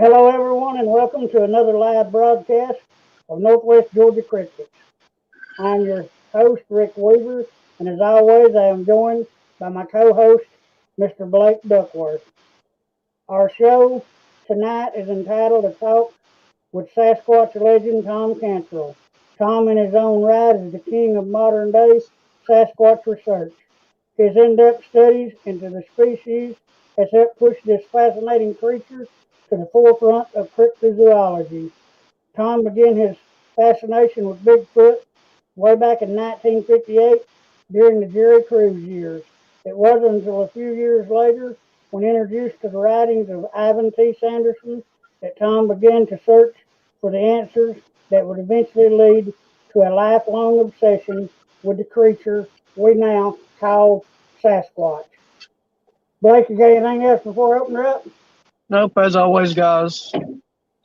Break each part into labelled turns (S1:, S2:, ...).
S1: Hello, everyone, and welcome to another live broadcast of Northwest Georgia Cricket. I'm your host, Rick Weaver, and as always, I am joined by my co-host, Mr. Blake Duckworth. Our show tonight is entitled "A Talk with Sasquatch Legend Thom Cantrell." Thom, in his own right, is the king of modern-day Sasquatch research. His in-depth studies into the species has helped push this fascinating creature to the forefront of cryptozoology. Thom began his fascination with Bigfoot way back in 1958 during the Jerry Crews years. It wasn't until a few years later, when introduced to the writings of Ivan T. Sanderson, that Thom began to search for the answers that would eventually lead to a lifelong obsession with the creature we now call Sasquatch. Blake, you got anything else before I open her up?
S2: Nope, as always, guys,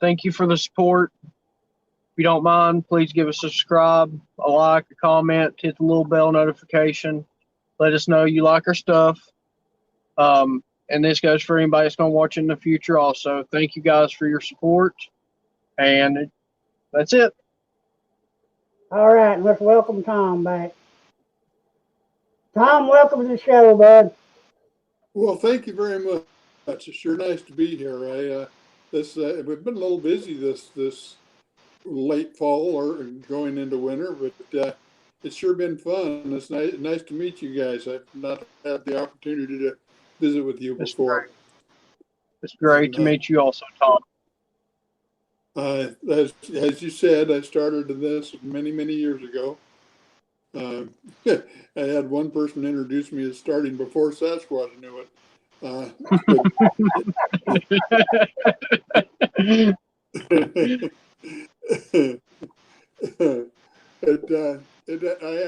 S2: thank you for the support. If you don't mind, please give us a subscribe, a like, a comment, hit the little bell notification. Let us know you like our stuff. And this goes for anybody that's going to watch in the future also. Thank you guys for your support. And that's it.
S1: All right, let's welcome Thom back. Thom, welcome to the show, bud.
S3: Well, thank you very much. It's sure nice to be here. We've been a little busy this late fall or going into winter, but it's sure been fun. It's nice to meet you guys. I've not had the opportunity to visit with you before.
S2: It's great to meet you also, Thom.
S3: As you said, I started in this many years ago. I had one person introduce me as starting before Sasquatch knew it. I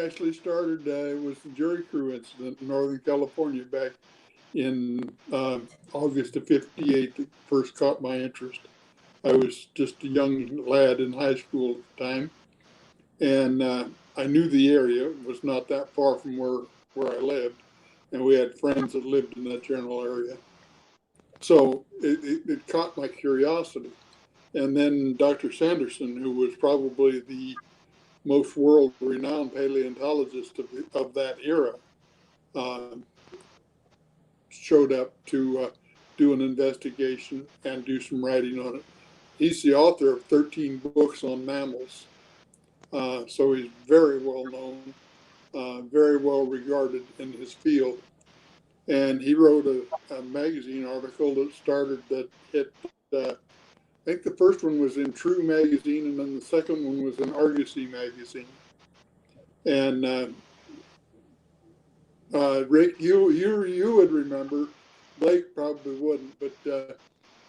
S3: actually started, it was the Jerry Crew incident in Northern California back in August of '58 that first caught my interest. I was just a young lad in high school at the time, and I knew the area. It was not that far from where I lived, and we had friends that lived in that general area. So it caught my curiosity. And then Dr. Sanderson, who was probably the most world-renowned paleontologist of that era, uh, showed up to do an investigation and do some writing on it. He's the author of 13 books on mammals. So he's very well known, very well regarded in his field. And he wrote a magazine article that hit, I think the first one was in True magazine, and then the second one was in Argosy magazine. And Rick, you would remember, Blake probably wouldn't, but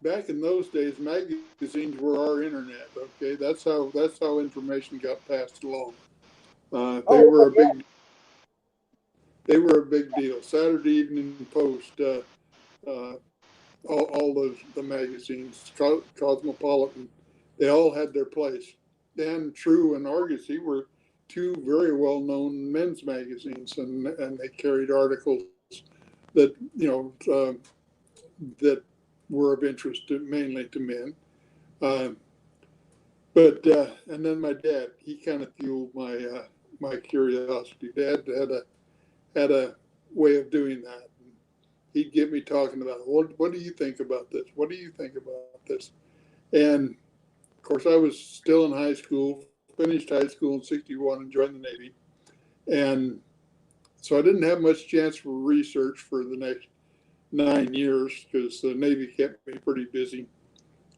S3: back in those days, magazines were our internet. Okay, that's how information got passed along. They were a big deal. Saturday Evening Post, all the magazines, Cosmopolitan, they all had their place. And True and Argosy were two very well-known men's magazines, and they carried articles that that were of interest mainly to men. But and then my dad, he kind of fueled my curiosity. Dad had a way of doing that. He'd get me talking about what do you think about this? What do you think about this? And of course, I was still in high school, finished high school in '61 and joined the Navy. And so I didn't have much chance for research for the next 9 years because the Navy kept me pretty busy.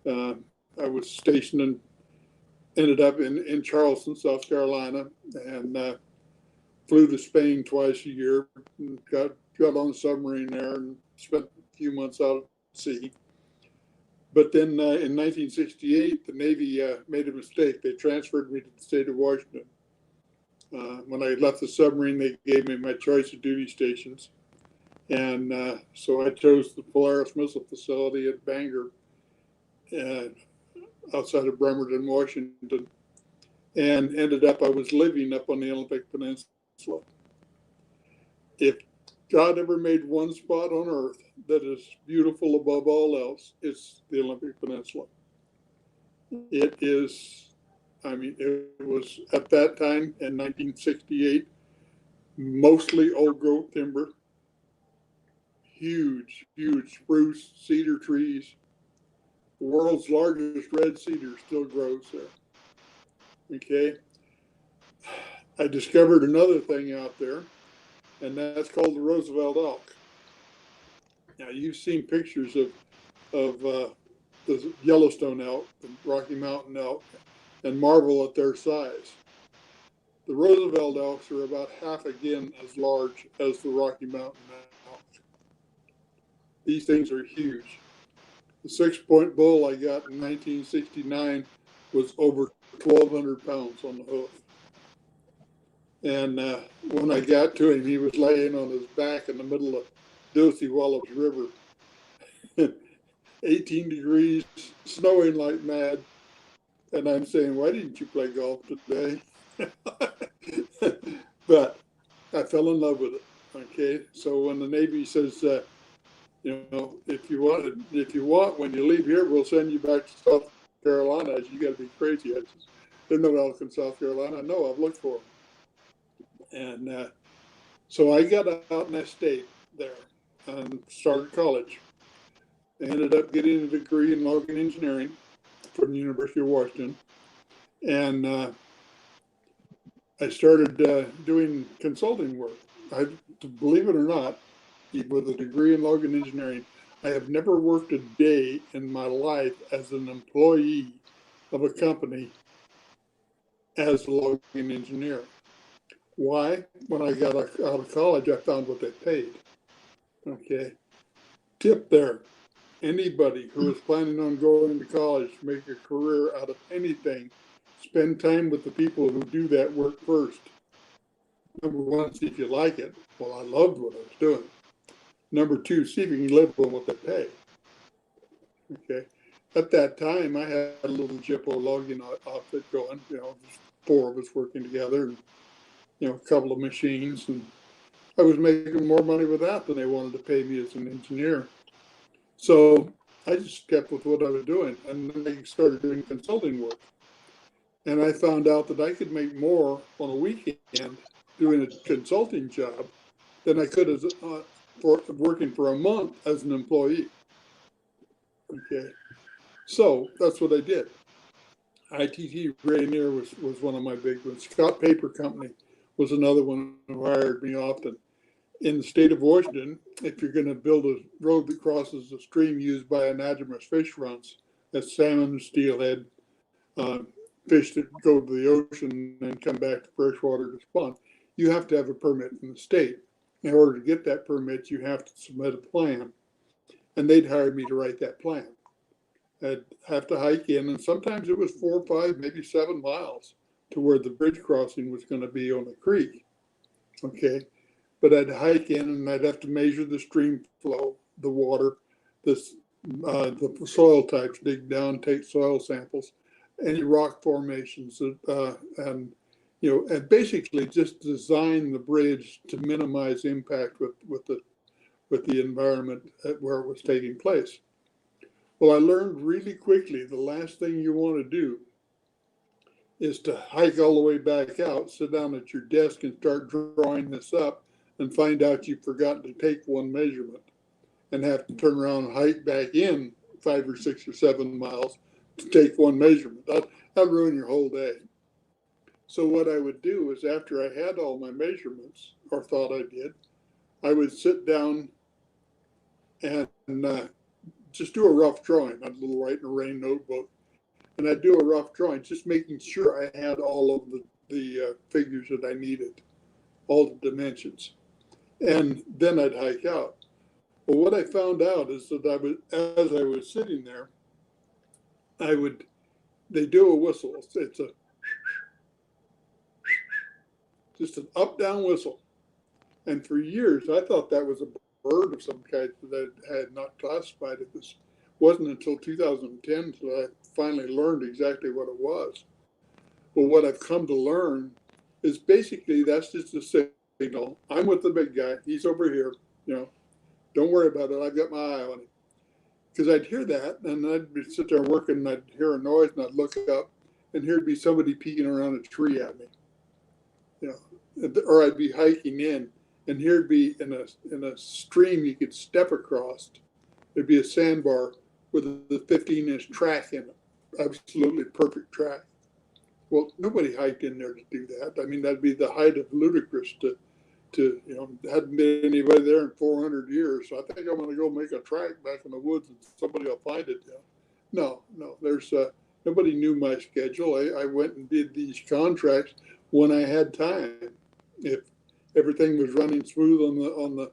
S3: I was stationed and ended up in Charleston, South Carolina, and flew to Spain twice a year. And got on a submarine there and spent a few months out at sea. But then in 1968, the Navy made a mistake. They transferred me to the state of Washington. When I left the submarine, they gave me my choice of duty stations. And so I chose the Polaris Missile Facility at Bangor, outside of Bremerton, Washington, and ended up, I was living up on the Olympic Peninsula. If God ever made one spot on earth that is beautiful above all else, it's the Olympic Peninsula. It is, I mean, it was at that time in 1968, mostly old growth timber, huge, huge spruce, cedar trees. The world's largest red cedar still grows there. Okay. I discovered another thing out there, and that's called the Roosevelt elk. Now, you've seen pictures of the Yellowstone elk, the Rocky Mountain elk, and marvel at their size. The Roosevelt elks are about half again as large as the Rocky Mountain elk. These things are huge. The 6-point bull I got in 1969 was over 1,200 pounds on the hoof. And when I got to him, he was laying on his back in the middle of Dulce Wallops River. 18 degrees, snowing like mad. And I'm saying, why didn't you play golf today? But I fell in love with it. Okay. So when the Navy says, you know, if you want, when you leave here, we'll send you back to South Carolina. You got to be crazy. I just, there's no elk in South Carolina. No, I've looked for them. And so I got out and I stayed there and started college. I ended up getting a degree in logging engineering from the University of Washington. And I started doing consulting work. Believe it or not, with a degree in logging engineering, I have never worked a day in my life as an employee of a company as a logging engineer. Why? When I got out of college, I found what they paid. Okay. Tip there. Anybody who is planning on going to college to make a career out of anything, spend time with the people who do that work first. Number one, see if you like it. Well, I loved what I was doing. Number two, see if you can live on what they pay. Okay. At that time, I had a little Jippo logging outfit going. You know, just 4 of us working together, and you know, a couple of machines, and I was making more money with that than they wanted to pay me as an engineer. So I just kept with what I was doing, and then I started doing consulting work. And I found out that I could make more on a weekend doing a consulting job than I could as for working for a month as an employee. Okay, so that's what I did. ITT Rainier was one of my big ones. Scott Paper Company was another one who hired me often. In the state of Washington, if you're going to build a road that crosses a stream used by anadromous fish runs, that's salmon, steelhead, fish that go to the ocean and come back to freshwater to spawn, you have to have a permit from the state. In order to get that permit, you have to submit a plan, and they'd hire me to write that plan. I'd have to hike in, and sometimes it was 4 or 5, maybe 7 miles to where the bridge crossing was going to be on the creek. Okay. But I'd hike in and I'd have to measure the stream flow, the water, the soil types, dig down, take soil samples, any rock formations, and you know, and basically just design the bridge to minimize impact with the environment where it was taking place. Well, I learned really quickly the last thing you want to do is to hike all the way back out, sit down at your desk and start drawing this up, and find out you've forgotten to take one measurement and have to turn around and hike back in 5 or 6 or 7 miles to take one measurement. That'd ruin your whole day. So what I would do is after I had all my measurements, or thought I did, I would sit down and just do a rough drawing. I'd write in a rain notebook, and I'd do a rough drawing, just making sure I had all of the figures that I needed, all the dimensions. And then I'd hike out. Well, what I found out is that as I was sitting there, they do a whistle. It's just an up down whistle. And for years, I thought that was a bird of some kind that I had not classified it as. Wasn't until 2010 until I finally learned exactly what it was. Well, what I've come to learn is basically that's just a signal. I'm with the big guy. He's over here. you know, don't worry about it. I've got my eye on it. Because I'd hear that, and I'd be sit there working, and I'd hear a noise, and I'd look up, and here'd be somebody peeking around a tree at me, you know, or I'd be hiking in, and here'd be in a stream you could step across. There'd be a sandbar with a 15-inch track in it, absolutely perfect track. Well, nobody hiked in there to do that. I mean, that'd be the height of ludicrous to you know, hadn't been anybody there in 400 years. So I think I'm going to go make a track back in the woods and somebody will find it. You know. No, there's nobody knew my schedule. I went and did these contracts when I had time. If everything was running smooth on the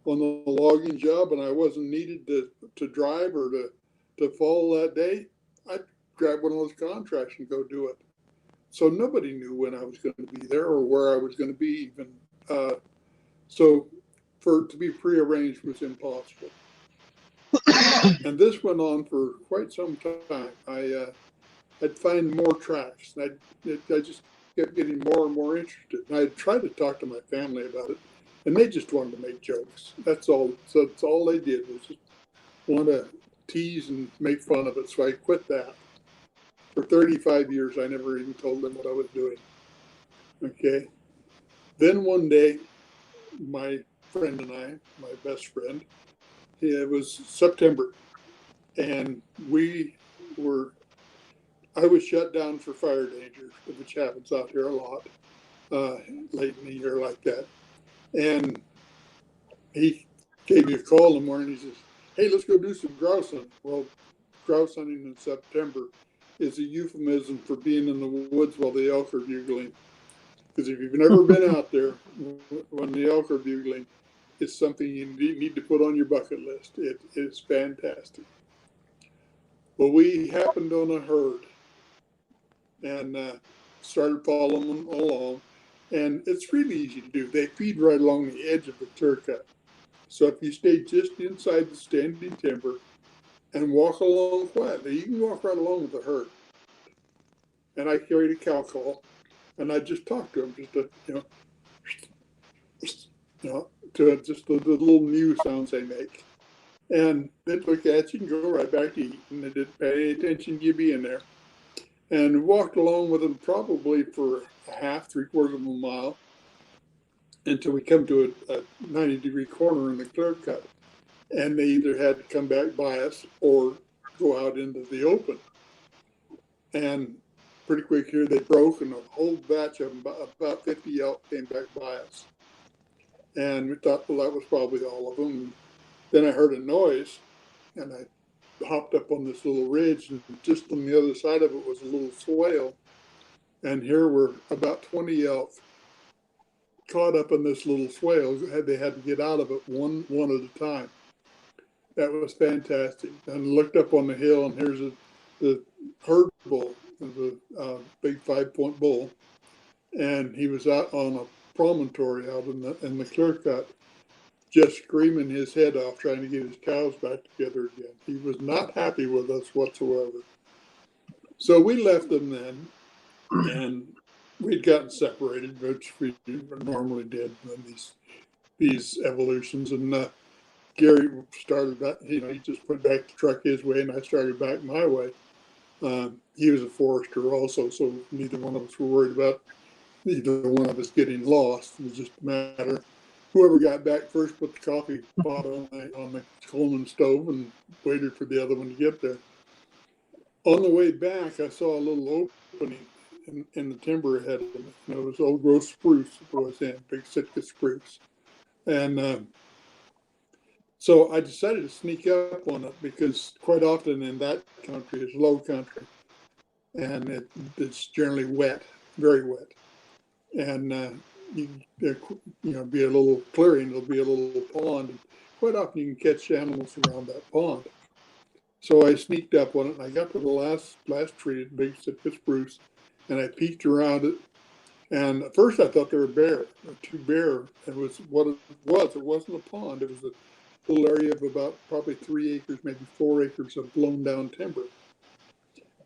S3: logging job and I wasn't needed to drive or to follow that day, I'd grab one of those contracts and go do it. So nobody knew when I was going to be there or where I was going to be even. So for it to be prearranged was impossible. And this went on for quite some time. I'd find more tracks, and I just kept getting more and more interested. And I'd try to talk to my family about it, and they just wanted to make jokes. That's all. So that's all they did was just want to tease and make fun of it. So I quit that. For 35 years, I never even told them what I was doing. Okay. Then one day, my friend and I, my best friend, it was September, and I was shut down for fire danger, which happens out here a lot, late in the year like that. And he gave me a call in the morning. He says, "Hey, let's go do some grouse hunting." Well, grouse hunting in September is a euphemism for being in the woods while the elk are bugling. Because if you've never been out there when the elk are bugling, it's something you need to put on your bucket list. It is fantastic. Well, we happened on a herd and started following them along. And it's really easy to do. They feed right along the edge of the clear cut. So if you stay just inside the standing timber and walk along quietly, you can walk right along with the herd. And I carried a cow call, and I just talked to them, just to, to just the little mew sounds they make. And they'd look at you and go right back to eat, and they didn't pay any attention to you being there. And walked along with them probably for a half, 3/4 of a mile until we come to a 90-degree corner in the clear cut. And they either had to come back by us or go out into the open. And pretty quick here, they broke, and a whole batch of them, about 50 elk, came back by us. And we thought, well, that was probably all of them. And then I heard a noise, and I hopped up on this little ridge, and just on the other side of it was a little swale. And here were about 20 elk caught up in this little swale. They had to get out of it one at a time. That was fantastic. And looked up on the hill, and here's the herd bull, the big 5-point bull, and he was out on a promontory out in the clear cut, just screaming his head off, trying to get his cows back together again. He was not happy with us whatsoever. So we left them then, and we'd gotten separated, which we normally did in these evolutions. And Gary started back, he just went back to truck his way, and I started back my way. He was a forester also, so neither one of us were worried about either one of us getting lost. It was just a matter of whoever got back first put the coffee pot on the Coleman stove and waited for the other one to get there. On the way back, I saw a little opening in the timber ahead of me. It was old growth spruce it was in, big Sitka spruce. And so I decided to sneak up on it because quite often in that country, it's low country. And it's generally wet, very wet. And you be a little clearing, there'll be a little pond. And quite often you can catch animals around that pond. So I sneaked up on it, and I got to the last tree, big Sitka spruce, and I peeked around it. And at first I thought they were two bear. It was what it was. It wasn't a pond. It was a little area of about probably 3 acres, maybe 4 acres of blown down timber.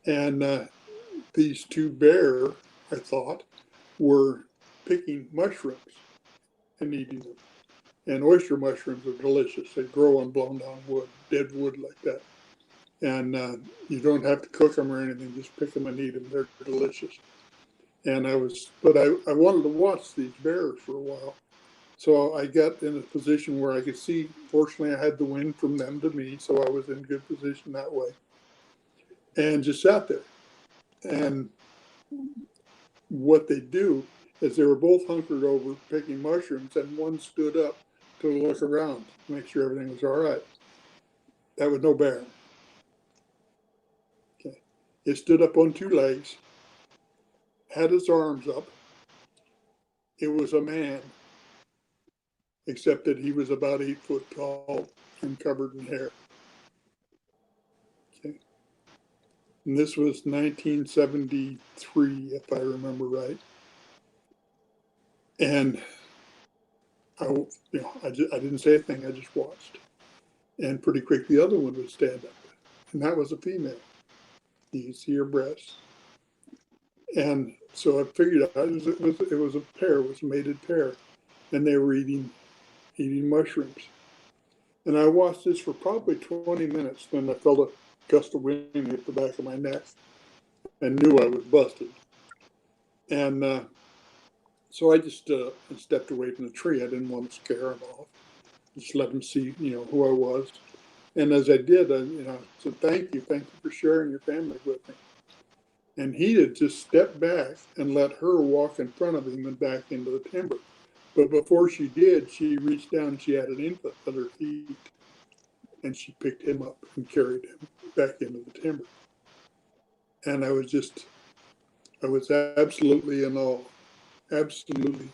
S3: And these two bear, I thought, were picking mushrooms and eating them. And oyster mushrooms are delicious. They grow on blown down wood, dead wood like that. And you don't have to cook them or anything. Just pick them and eat them. They're delicious. And I wanted to watch these bears for a while. So I got in a position where I could see. Fortunately, I had the wind from them to me, so I was in good position that way. And just sat there. And what they do is they were both hunkered over picking mushrooms, and one stood up to look around, make sure everything was all right. That was no bear. Okay. It stood up on two legs, had its arms up. It was a man, except that he was about 8 foot tall and covered in hair. Okay. And this was 1973, if I remember right. And I didn't say a thing. I just watched. And pretty quick, the other one would stand up, and that was a female. You can see her breasts. And so I figured out it was a pair, it was a mated pair, and they were eating mushrooms. And I watched this for probably 20 minutes. Then I felt a gust of wind hit the back of my neck and knew I was busted. And so I just stepped away from the tree. I didn't want to scare him off. Just let him see, who I was. And as I did, I said, thank you for sharing your family with me. And he had just stepped back and let her walk in front of him and back into the timber. But before she did, she reached down and she had an infant at her feet. And she picked him up and carried him back into the timber. And I was absolutely in awe, absolutely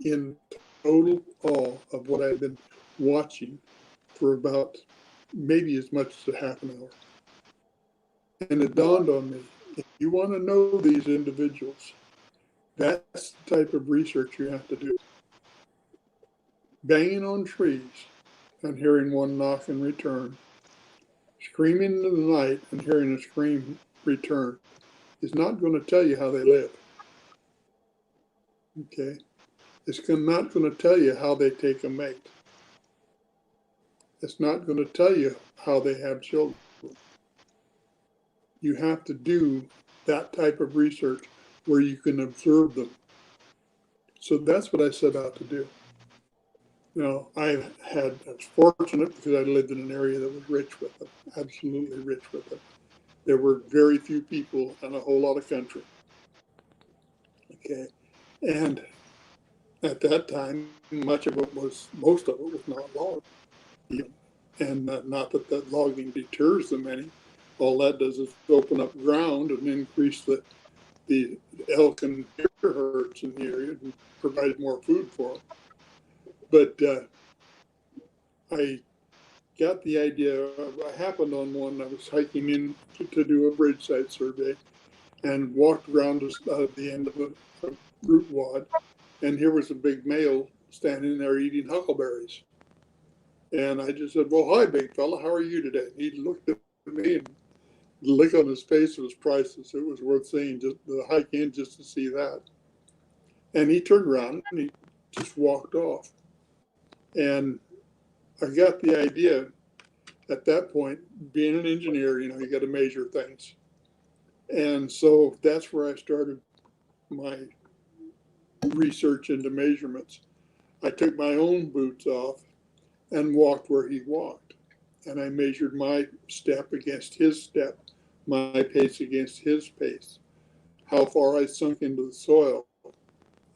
S3: in total awe of what I had been watching for about maybe as much as a half an hour. And it dawned on me, if you want to know these individuals, that's the type of research you have to do. Banging on trees and hearing one knock in return, screaming in the night and hearing a scream return is not going to tell you how they live. Okay? It's not going to tell you how they take a mate. It's not going to tell you how they have children. You have to do that type of research where you can observe them. So that's what I set out to do. I was fortunate because I lived in an area that was rich with them, absolutely rich with them. There were very few people and a whole lot of country. Okay. And at that time, most of it was not logged. And not that logging deters them any. All that does is open up ground and increase the elk and deer herds in the area and provide more food for them. But I got the idea. I happened on one. I was hiking in to do a bridge site survey and walked around the end of a root wad. And here was a big male standing there eating huckleberries. And I just said, well, hi, big fella, how are you today? And he looked at me, and the look on his face was priceless. It was worth seeing, just the hike in just to see that. And he turned around and he just walked off. And I got the idea at that point, being an engineer, you got to measure things. And so that's where I started my research into measurements. I took my own boots off and walked where he walked. And I measured my step against his step, my pace against his pace, how far I sunk into the soil.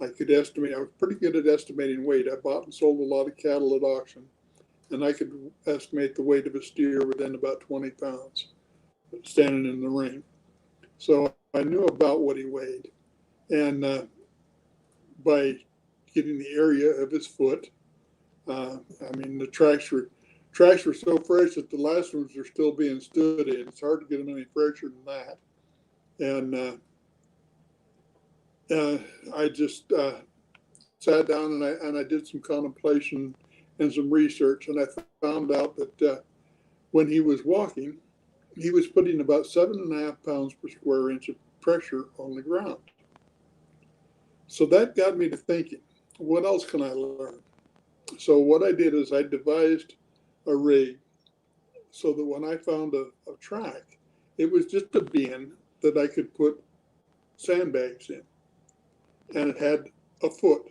S3: I could estimate, I was pretty good at estimating weight. I bought and sold a lot of cattle at auction, and I could estimate the weight of a steer within about 20 pounds standing in the ring. So I knew about what he weighed. And by getting the area of his foot, the tracks were so fresh that the last ones are still being stood in. It's hard to get them any fresher than that. And I just sat down and I did some contemplation and some research, and I found out that when he was walking, he was putting about 7.5 pounds per square inch of pressure on the ground. So that got me to thinking, what else can I learn? So what I did is I devised a rig so that when I found a track, it was just a bin that I could put sandbags in. And it had a foot,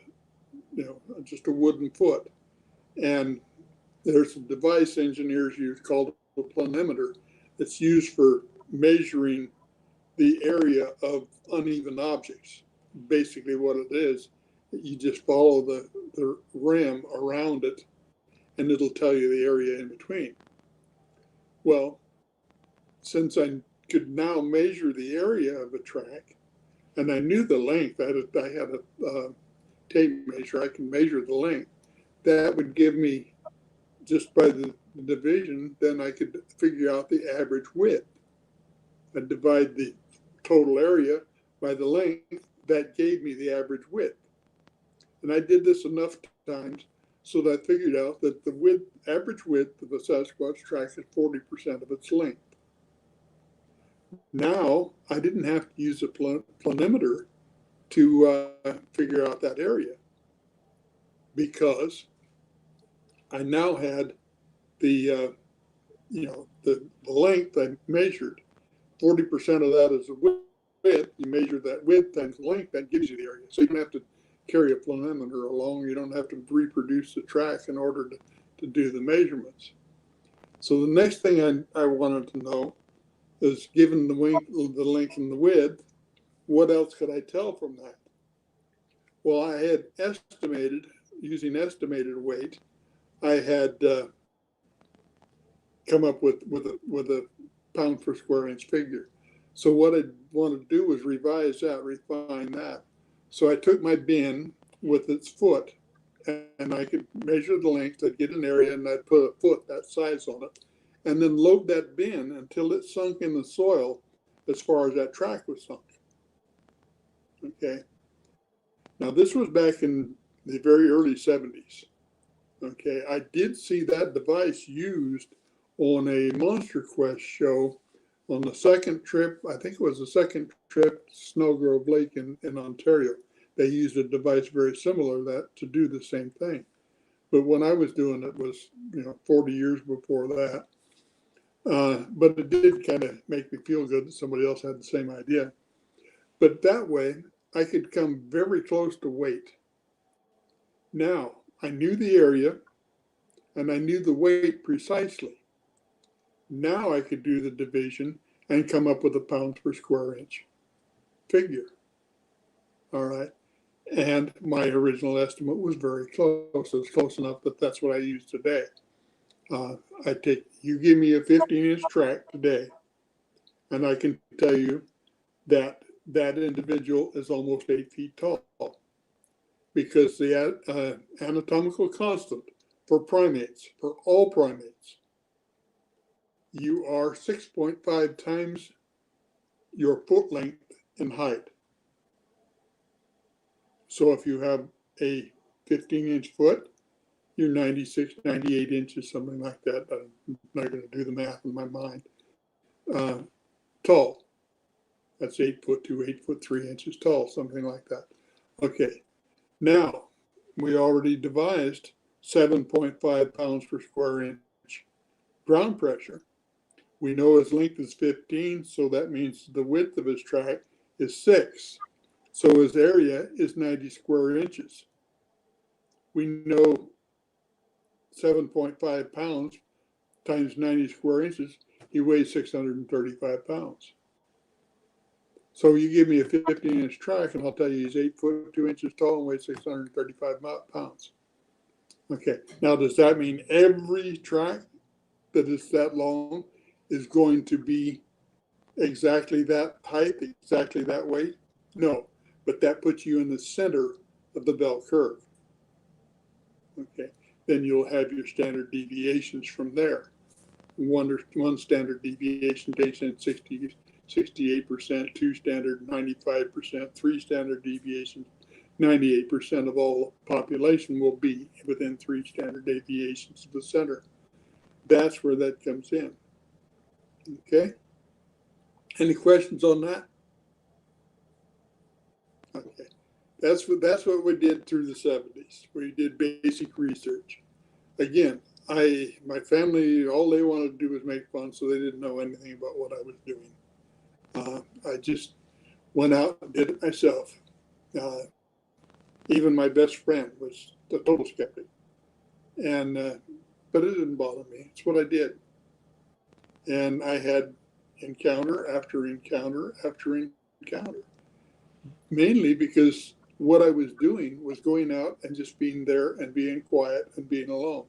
S3: just a wooden foot. And there's a device engineers use called a planimeter that's used for measuring the area of uneven objects. Basically what it is, you just follow the rim around it and it'll tell you the area in between. Well, since I could now measure the area of a track and I knew the length, I had a tape measure, I can measure the length. That would give me, just by the division, then I could figure out the average width. I'd divide the total area by the length, that gave me the average width. And I did this enough times so that I figured out that the average width of a Sasquatch track is 40% of its length. Now, I didn't have to use a planimeter to figure out that area because I now had the length I measured. 40% of that is the width. You measure that width times the length, that gives you the area. So you don't have to carry a planimeter along. You don't have to reproduce the track in order to do the measurements. So the next thing I wanted to know is, given the length and the width, what else could I tell from that? Well, I had estimated, using estimated weight, I had come up with a pound per square inch figure. So what I wanted to do was revise that, refine that. So I took my bin with its foot and I could measure the length, I'd get an area and I'd put a foot that size on it and then load that bin until it sunk in the soil as far as that track was sunk. Okay. Now this was back in the very early 70s. Okay. I did see that device used on a Monster Quest show on the second trip. I think it was the second trip to Snowgrove Lake in Ontario. They used a device very similar to do the same thing. But when I was doing it was 40 years before that. But it did kind of make me feel good that somebody else had the same idea. But that way I could come very close to weight. Now I knew the area and I knew the weight precisely. Now I could do the division and come up with a pounds per square inch figure. All right. And my original estimate was very close. It was close enough that that's what I use today. You give me a 15-inch track today, and I can tell you that that individual is almost 8 feet tall because the anatomical constant for primates, for all primates, you are 6.5 times your foot length in height. So if you have a 15-inch foot, you're 96, 98 inches, something like that. I'm not going to do the math in my mind. Tall. That's 8 foot to 8 foot 3 inches tall, something like that. Okay. Now, we already devised 7.5 pounds per square inch ground pressure. We know his length is 15, so that means the width of his track is 6. So his area is 90 square inches. We know 7.5 pounds times 90 square inches, he weighs 635 pounds. So you give me a 15-inch track and I'll tell you he's 8 foot 2 inches tall and weighs 635 pounds. Okay, now does that mean every track that is that long is going to be exactly that height, exactly that weight? No, but that puts you in the center of the bell curve. Okay, then you'll have your standard deviations from there. One standard deviation takes in 68%, 2 standard 95%, 3 standard deviations, 98% of all population will be within 3 standard deviations of the center. That's where that comes in. Okay? Any questions on that? Okay. That's what we did through the 70s. We did basic research. Again, my family, all they wanted to do was make fun, so they didn't know anything about what I was doing. I just went out and did it myself. Even my best friend was a total skeptic, and but it didn't bother me. It's what I did, and I had encounter after encounter after encounter, mainly because what I was doing was going out and just being there and being quiet and being alone.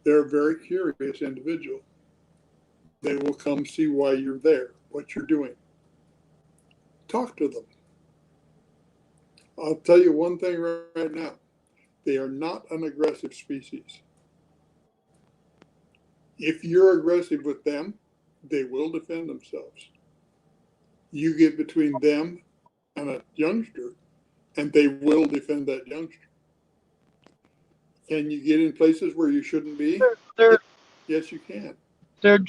S3: They're a very curious individual. They will come see why you're there, what you're doing. Talk to them. I'll tell you one thing right now. They are not an aggressive species. If you're aggressive with them, they will defend themselves. You get between them and a youngster, and they will defend that youngster. Can you get in places where you shouldn't be?
S2: They're
S3: Yes, you can.
S2: they're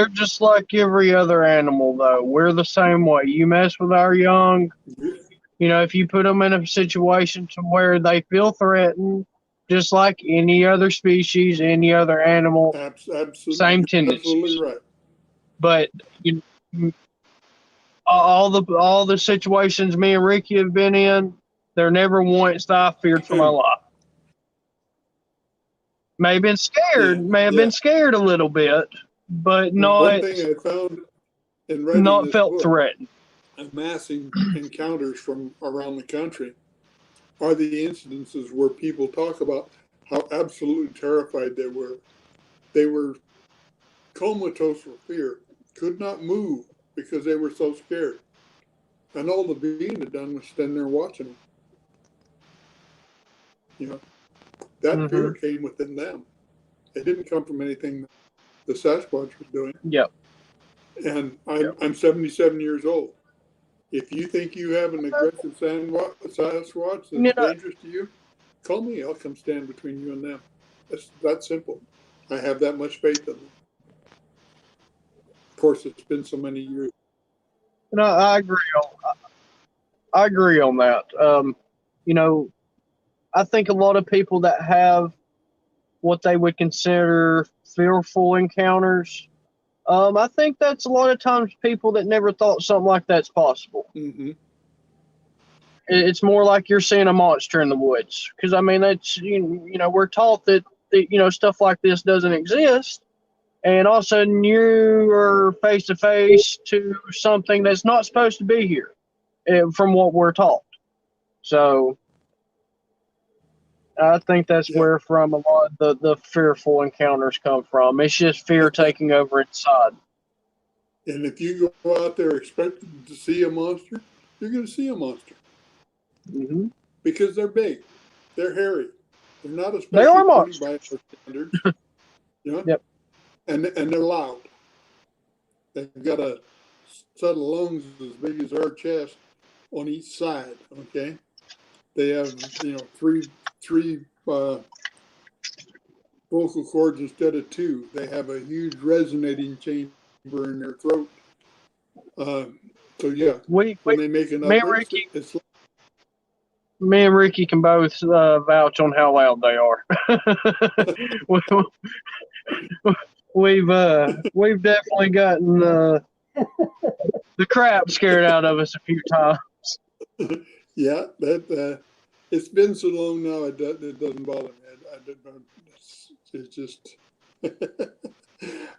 S2: just like every other animal, though. We're the same way. You mess with our young, you know, if you put them in a situation to where they feel threatened, just like any other species, any other animal,
S3: Absolutely,
S2: same tendencies.
S3: absolutely right.
S2: But you, all the situations me and Ricky have been in, there never once that I feared for my life. May have been scared, been scared a little bit, but
S3: One thing I found in writing
S2: not
S3: this
S2: felt
S3: book,
S2: threatened.
S3: amassing encounters from around the country, are the incidences where people talk about how absolutely terrified they were. They were comatose for fear, could not move because they were so scared. And all the being had done was stand there watching them. You know, that fear came within them. It didn't come from anything the Sasquatch was doing.
S2: Yep.
S3: And I'm 77 years old. If you think you have an aggressive Sasquatch that's dangerous to you, call me. I'll come stand between you and them. It's that simple. I have that much faith in them. Of course, it's been so many years.
S2: No, I agree on that. You know, I think a lot of people that have what they would consider fearful encounters, I think that's a lot of times people that never thought something like that's possible.
S3: Mm-hmm.
S2: It's more like you're seeing a monster in the woods. Because, I mean, that's, you know, we're taught that, you know, stuff like this doesn't exist. And all of a sudden you are face to face to something that's not supposed to be here, from what we're taught. So I think that's where from a lot of the fearful encounters come from. It's just fear taking over inside.
S3: And if you go out there expecting to see a monster, you're going to see a monster.
S2: Mm-hmm.
S3: Because they're big, they're hairy, they're not
S2: They are
S3: especially pretty
S2: monsters.
S3: by our standards, you know.
S2: Yep.
S3: And they're loud. They've got a set of lungs as big as our chest on each side. Okay, they have, you know, three vocal cords instead of two. They have a huge resonating chamber in their throat. So yeah, when they make an uproar, it's like,
S2: me and Ricky can both vouch on how loud they are. We've definitely gotten the crap scared out of us a few times.
S3: yeah, that it's been so long now it doesn't bother me. I don't. It's just.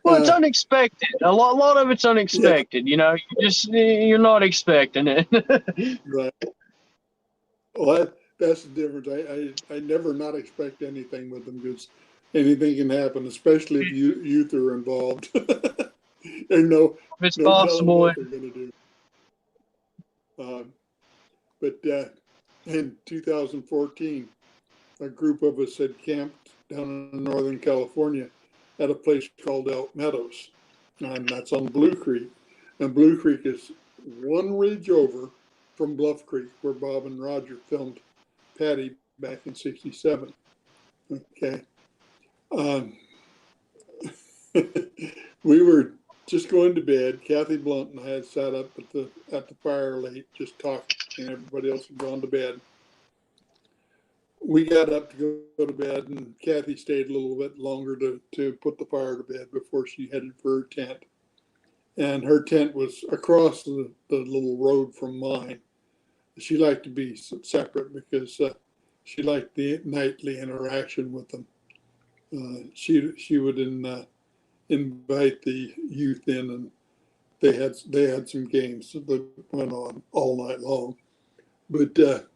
S2: Well, it's unexpected. A lot of it's unexpected. You know, you're not expecting it.
S3: Right. Well, that's the difference. I never not expect anything with them because anything can happen, especially if youth are involved. There's no
S2: possible.
S3: What they're going to do. But in 2014, a group of us had camped down in Northern California at a place called Elk Meadows, and that's on Blue Creek. And Blue Creek is one ridge over from Bluff Creek, where Bob and Roger filmed Patty back in '67. Okay. We were just going to bed. Kathy Blunt and I had sat up at the fire late, just talking. and everybody else had gone to bed. We got up to go to bed, and Kathy stayed a little bit longer to put the fire to bed before she headed for her tent. And her tent was across the little road from mine. She liked to be separate because she liked the nightly interaction with them. She would invite the youth in, and they had some games that went on all night long. But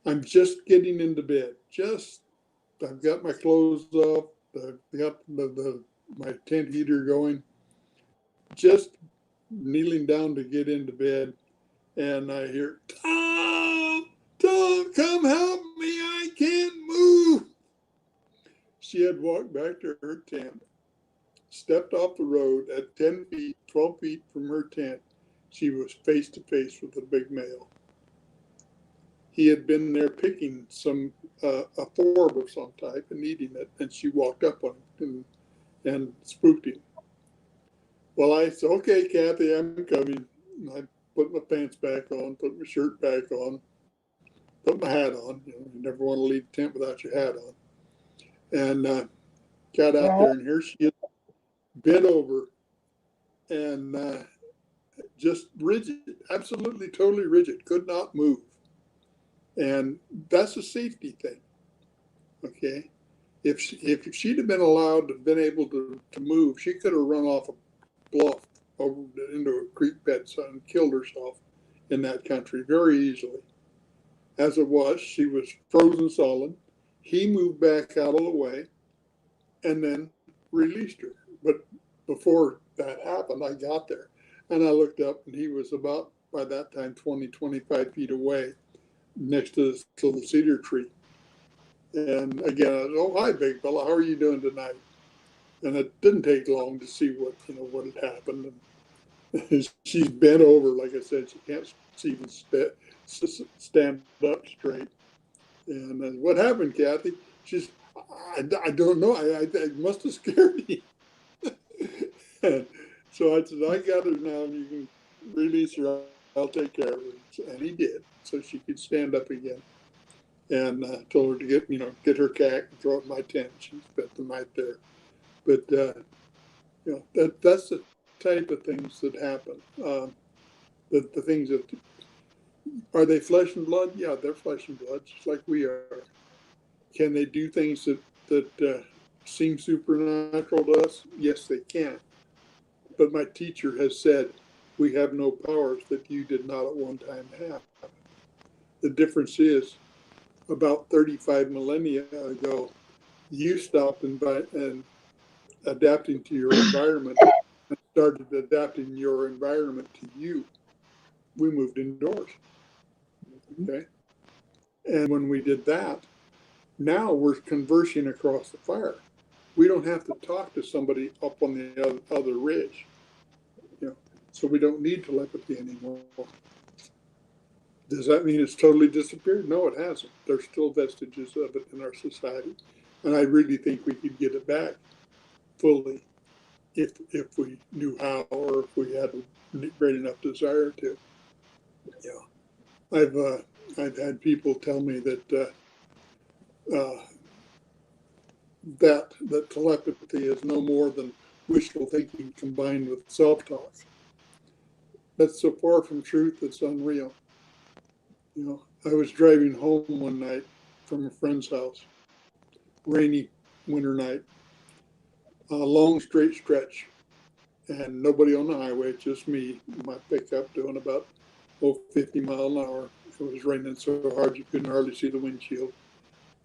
S3: I'm just getting into bed. I've got my clothes off. I've got my tent heater going. Just kneeling down to get into bed, and I hear, Thom, come help me, I can't move. She had walked back to her tent, stepped off the road at 10 feet, 12 feet from her tent. She was face to face with a big male. He had been there picking a forb of some type and eating it, and she walked up on him and spooked him. Well, I said, okay, Kathy, I'm coming. And I put my pants back on, put my shirt back on, put my hat on. You never want to leave the tent without your hat on. And got out there, and here she is, bent over, and just rigid, absolutely, totally rigid, could not move. And that's a safety thing, okay? If she'd have been allowed to have been able to move, she could have run off a bluff over into a creek bed and killed herself in that country very easily. As it was, she was frozen solid. He moved back out of the way and then released her. But before that happened, I got there and I looked up, and he was about, by that time, 20, 25 feet away next to this little cedar tree. And again, I said, oh, hi, big fella, how are you doing tonight? And it didn't take long to see what had happened. And she's bent over, like I said, she can't even stand up straight. And what happened, Kathy? She's, I don't know. I must have scared me. And so I said, I got her now, and you can release her. I'll take care of her. And he did, so she could stand up again. And told her to get her cat and throw it in my tent. She spent the night there. But that's the type of things that happen. The things that, are they flesh and blood? Yeah, they're flesh and blood, just like we are. Can they do things that seem supernatural to us? Yes, they can. But my teacher has said, we have no powers that you did not at one time have. The difference is, about 35 millennia ago, you stopped and adapting to your environment and started adapting your environment to you. We moved indoors. Okay. And when we did that, now we're conversing across the fire. We don't have to talk to somebody up on the other ridge. So we don't need telepathy anymore. Does that mean it's totally disappeared? No, it hasn't. There's still vestiges of it in our society. And I really think we could get it back fully if we knew how, or if we had a great enough desire to. I've had people tell me that that telepathy is no more than wishful thinking combined with self-talk. That's so far from truth, it's unreal. I was driving home one night from a friend's house, rainy winter night, a long straight stretch, and nobody on the highway, just me, my pickup doing about 50 miles an hour. It was raining so hard you couldn't hardly see the windshield.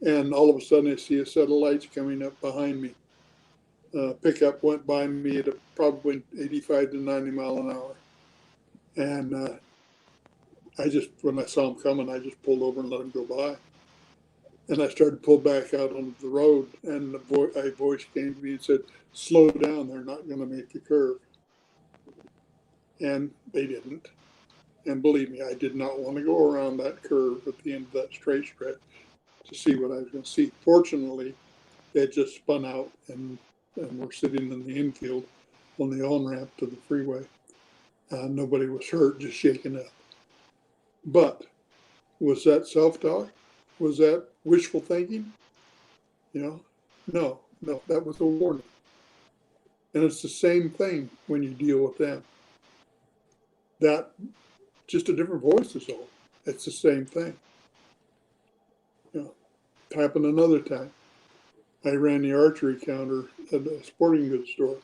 S3: And all of a sudden I see a set of lights coming up behind me. Pickup went by me at probably 85 to 90 miles an hour. And when I saw him coming, I just pulled over and let him go by. And I started to pull back out onto the road, and a voice came to me and said, slow down, they're not going to make the curve. And they didn't. And believe me, I did not want to go around that curve at the end of that straight stretch to see what I was going to see. Fortunately, they had just spun out and were sitting in the infield on the on-ramp to the freeway. Nobody was hurt, just shaken up. But was that self-talk? Was that wishful thinking? No, that was a warning. And it's the same thing when you deal with them. That, just a different voice is all. It's the same thing. It happened another time. I ran the archery counter at a sporting goods store.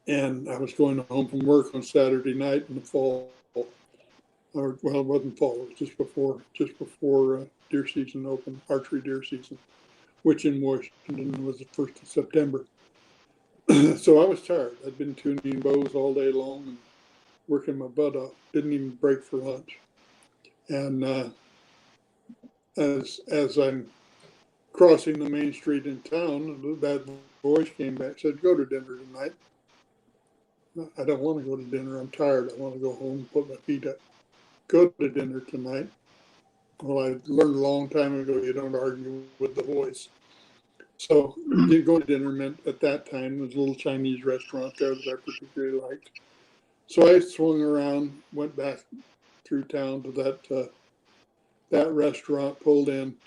S3: And I was going home from work on Saturday night in the fall. Or, well, it wasn't fall, it was just before deer season opened, archery deer season, which in Washington was the 1st of September. So I was tired. I'd been tuning bows all day long and working my butt off. Didn't even break for lunch. And as I'm crossing the main street in town, that voice came back, said, "Go to dinner tonight." I don't want to go to dinner. I'm tired. I want to go home and put my feet up. Go to dinner tonight. Well, I learned a long time ago you don't argue with the voice. So you go to dinner meant at that time there was a little Chinese restaurant there that I particularly liked. So I swung around, went back through town to that restaurant, pulled in,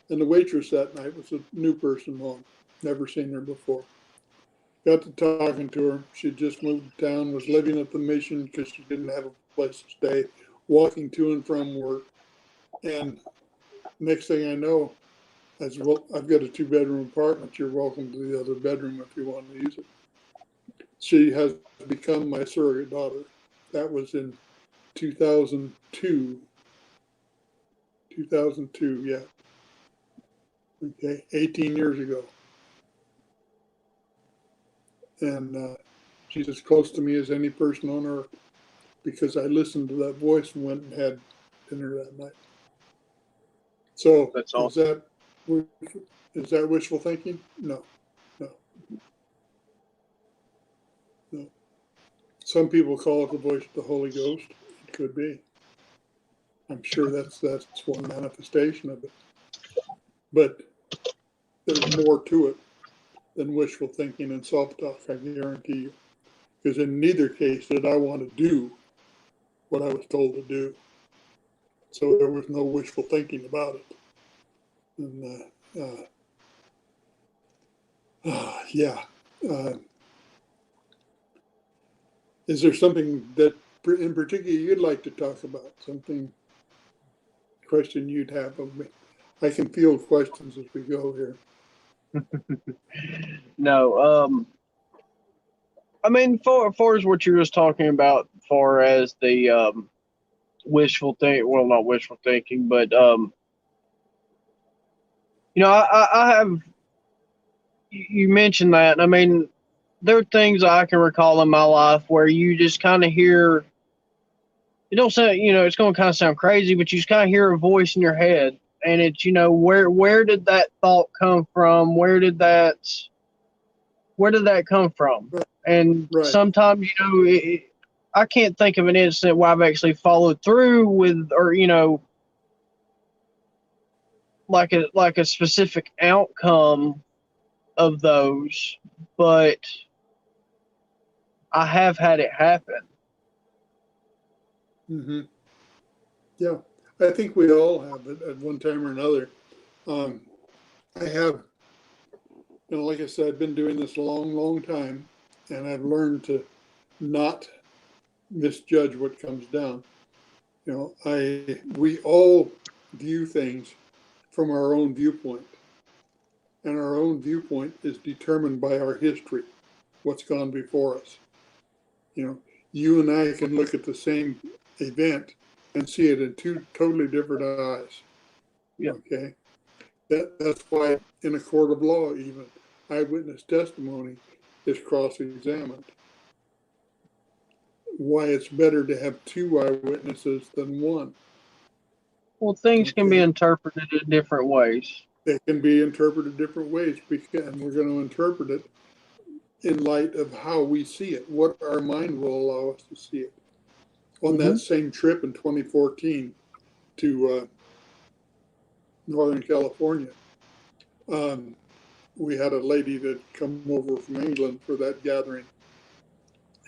S3: and the waitress that night was a new person home, never seen her before. Got to talking to her. She'd just moved to town, was living at the mission because she didn't have a place to stay, walking to and from work. And next thing I know, I said, "Well, I've got a 2-bedroom apartment. You're welcome to the other bedroom if you want to use it." She has become my surrogate daughter. That was in 2002. 2002, yeah. Okay, 18 years ago. And she's as close to me as any person on earth because I listened to that voice and went and had dinner that night. So
S2: That's awesome.
S3: Is that wishful thinking? No. Some people call it the voice of the Holy Ghost. It could be. I'm sure that's one manifestation of it. But there's more to it than wishful thinking and self-talk, I guarantee you. Because in neither case did I want to do what I was told to do. So there was no wishful thinking about it. And yeah. Is there something that in particular you'd like to talk about? Question you'd have of me? I can field questions as we go here.
S2: No, I mean, far as what you were just talking about, far as the wishful think, well, not wishful thinking, but I have. You mentioned that. I mean, there are things I can recall in my life where you just kind of hear. It don't sound, it's going to kind of sound crazy, but you just kind of hear a voice in your head, and it's, where did that thought come from? Where did that come from? And
S3: Right.
S2: sometimes, I can't think of an incident where I've actually followed through with, or, like a specific outcome of those, but I have had it happen.
S3: Mm-hmm. Yeah, I think we all have it at one time or another. I have, like I said, I've been doing this a long, long time, and I've learned to not misjudge what comes down. We all view things from our own viewpoint, and our own viewpoint is determined by our history, what's gone before us. You and I can look at the same event and see it in two totally different eyes.
S2: Yeah.
S3: Okay. That's why in a court of law, even eyewitness testimony is cross-examined. Why it's better to have 2 eyewitnesses than 1.
S2: Well, things can be interpreted in different ways.
S3: They can be interpreted different ways, and we're going to interpret it in light of how we see it, what our mind will allow us to see it. On that same trip in 2014 to Northern California, we had a lady that come over from England for that gathering,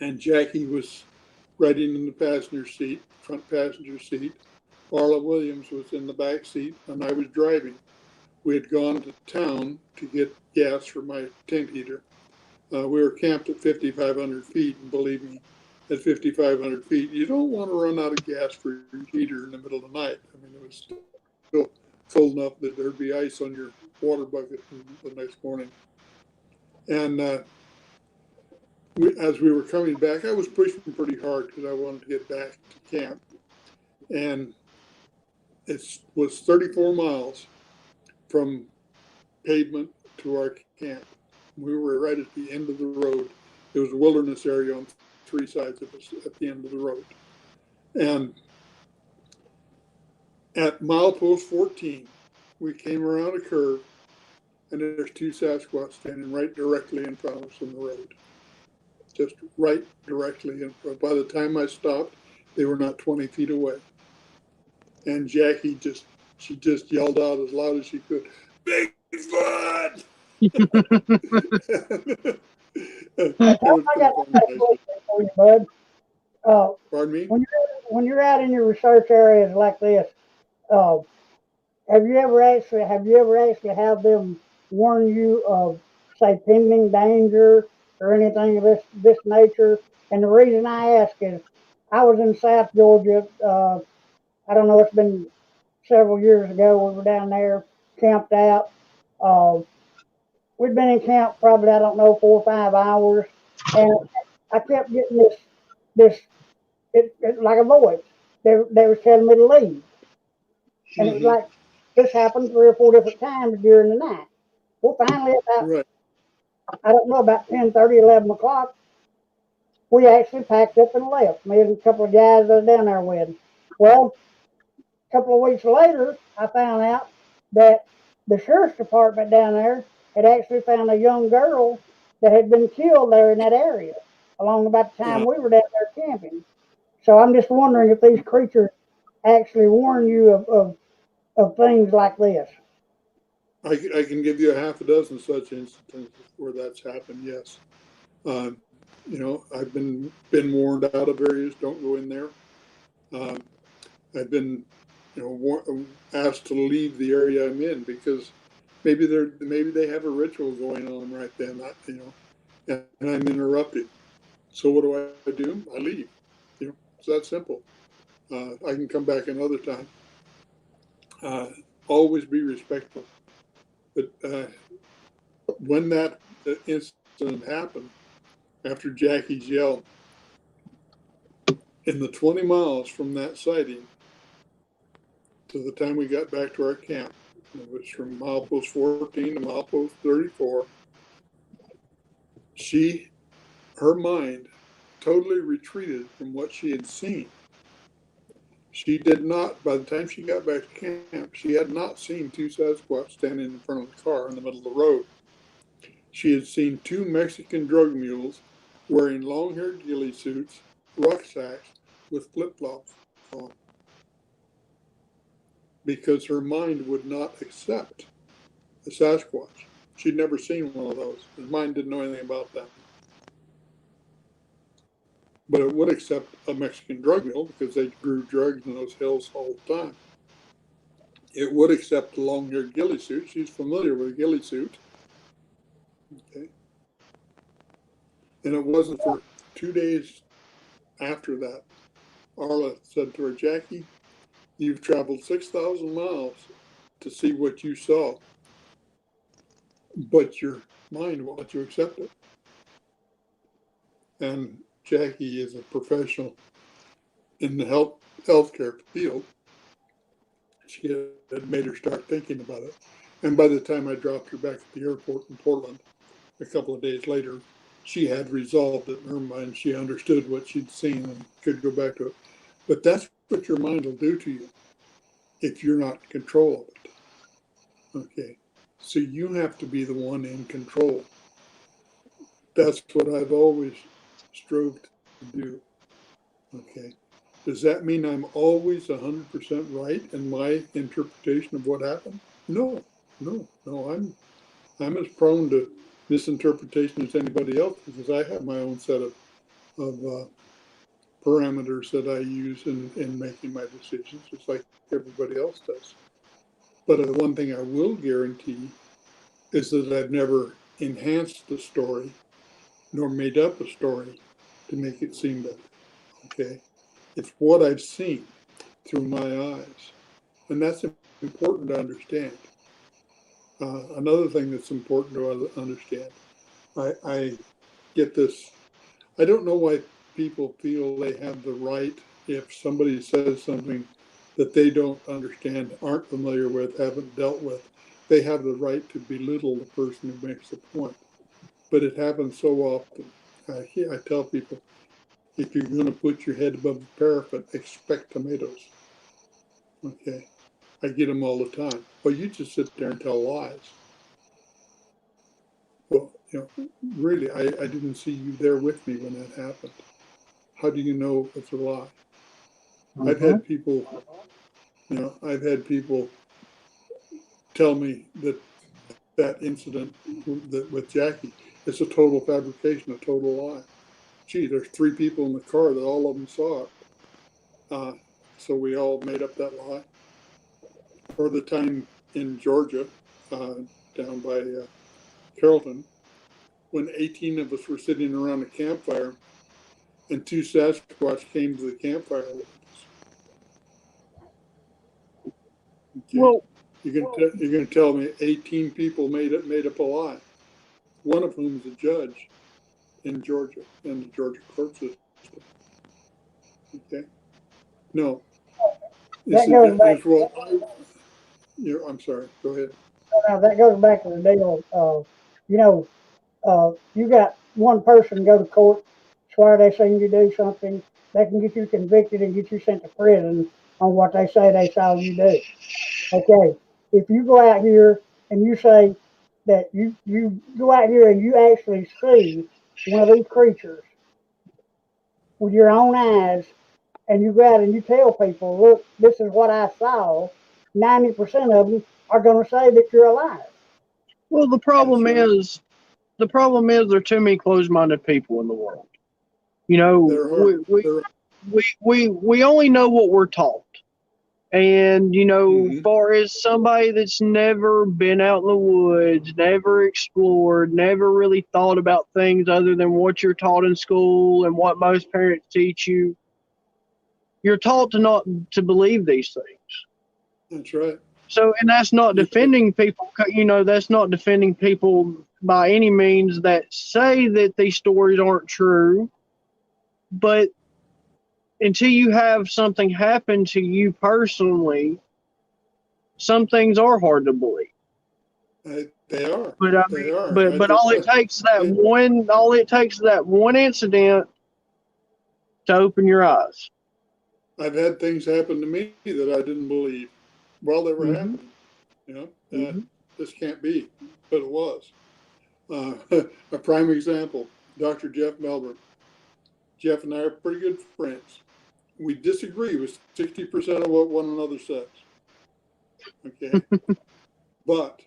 S3: and Jackie was riding in the passenger seat, front passenger seat. Arla Williams was in the back seat, and I was driving. We had gone to town to get gas for my tent heater. We were camped at 5,500 feet, and believe me, at 5,500 feet, you don't want to run out of gas for your heater in the middle of the night. I mean, it was still cold enough that there'd be ice on your water bucket the next morning. And as we were coming back, I was pushing pretty hard because I wanted to get back to camp. And it was 34 miles from pavement to our camp. We were right at the end of the road. It was a wilderness area on three sides of us at the end of the road. And at milepost 14, we came around a curve, and there's two Sasquatch standing right directly in front of us on the road. Just right directly. And by the time I stopped, they were not 20 feet away. And Jackie she just yelled out as loud as she could, "Bigfoot!"
S1: Tom, I got a question for you, bud.
S3: Pardon me?
S1: When you're out in your research areas like this, uh, have you ever actually have them warn you of, say, pending danger or anything of this nature? And the reason I ask is, I was in South Georgia. I don't know, it's been several years ago. We were down there, camped out. Uh, we'd been in camp probably, I don't know, 4 or 5 hours, and I kept getting this like a voice. They was telling me to leave, and it was like this happened 3 or 4 different times during the night. Well, finally, about
S3: Right.
S1: I don't know, about 10:30, 11 o'clock, we actually packed up and left. Me and a couple of guys that were down there with. Well, a couple of weeks later, I found out that the sheriff's department down there had actually found a young girl that had been killed there in that area, along about the time we were down there camping. So I'm just wondering if these creatures actually warn you of things like this.
S3: I can give you a half a dozen such instances where that's happened. Yes, I've been warned out of areas. Don't go in there. I've been, asked to leave the area I'm in because maybe they have a ritual going on right then. And I'm interrupted. So what do? I leave. It's that simple. I can come back another time. Always be respectful. But when that incident happened, after Jackie's yell, in the 20 miles from that sighting to the time we got back to our camp, it was from milepost 14 to milepost 34, her mind totally retreated from what she had seen. She did not, by the time she got back to camp, she had not seen two Sasquatch standing in front of the car in the middle of the road. She had seen two Mexican drug mules wearing long-haired ghillie suits, rucksacks with flip-flops on, because her mind would not accept a Sasquatch. She'd never seen one of those. Her mind didn't know anything about them. But it would accept a Mexican drug mule because they grew drugs in those hills all the time. It would accept the long-haired ghillie suit. She's familiar with a ghillie suit. Okay. And it wasn't for 2 days after that, Arla said to her, "Jackie, you've traveled 6,000 miles to see what you saw, but your mind won't let you accept it." And Jackie is a professional in the healthcare field. She had made her start thinking about it. And by the time I dropped her back at the airport in Portland, a couple of days later, she had resolved it in her mind. She understood what she'd seen and could go back to it. But that's what your mind will do to you if you're not in control of it. Okay. So you have to be the one in control. That's what I've always strove to do. Okay. Does that mean I'm always 100% right in my interpretation of what happened? No. I'm as prone to misinterpretation as anybody else because I have my own set of parameters that I use in making my decisions, just like everybody else does. But the one thing I will guarantee is that I've never enhanced the story nor made up a story to make it seem better. Okay? It's what I've seen through my eyes. And that's important to understand. Another thing that's important to understand, I get this, I don't know why people feel they have the right, if somebody says something that they don't understand, aren't familiar with, haven't dealt with, they have the right to belittle the person who makes the point. But it happens so often. I tell people, if you're going to put your head above the parapet, expect tomatoes. Okay. I get them all the time. Well, you just sit there and tell lies. Well, really, I didn't see you there with me when that happened. How do you know it's a lie?
S2: Mm-hmm.
S3: I've had people tell me that incident with Jackie, it's a total fabrication, a total lie. Gee, there's 3 people in the car that all of them saw it. So we all made up that lie. Or the time in Georgia, down by Carrollton, when 18 of us were sitting around a campfire and 2 Sasquatch came to the campfire with us. Okay.
S2: Well,
S3: You're going to tell me 18 people made up a lie, one of whom is a judge in Georgia, in the Georgia court system. Okay. No.
S1: That goes back.
S3: I'm sorry. Go ahead.
S1: That goes back to the deal. You got one person go to court, swear they seen you do something, they can get you convicted and get you sent to prison on what they say they saw you do. Okay, if you go out here and you say that you go out here and you actually see one of these creatures with your own eyes, and you go out and you tell people, look, this is what I saw, 90% of them are going to say that you're a liar.
S2: well, the problem is there are too many closed-minded people in the world. We only know what we're taught. And, far as somebody that's never been out in the woods, never explored, never really thought about things other than what you're taught in school and what most parents teach you, you're taught to believe these things.
S3: That's right.
S2: So, and that's not defending people, that's not defending people by any means that say that these stories aren't true. But until you have something happen to you personally, some things are hard to believe.
S3: They are.
S2: But all it takes is that one incident to open your eyes.
S3: I've had things happen to me that I didn't believe while they were happening. This can't be, but it was. A prime example, Dr. Jeff Melbourne. Jeff and I are pretty good friends. We disagree with 60% of what one another says. Okay. But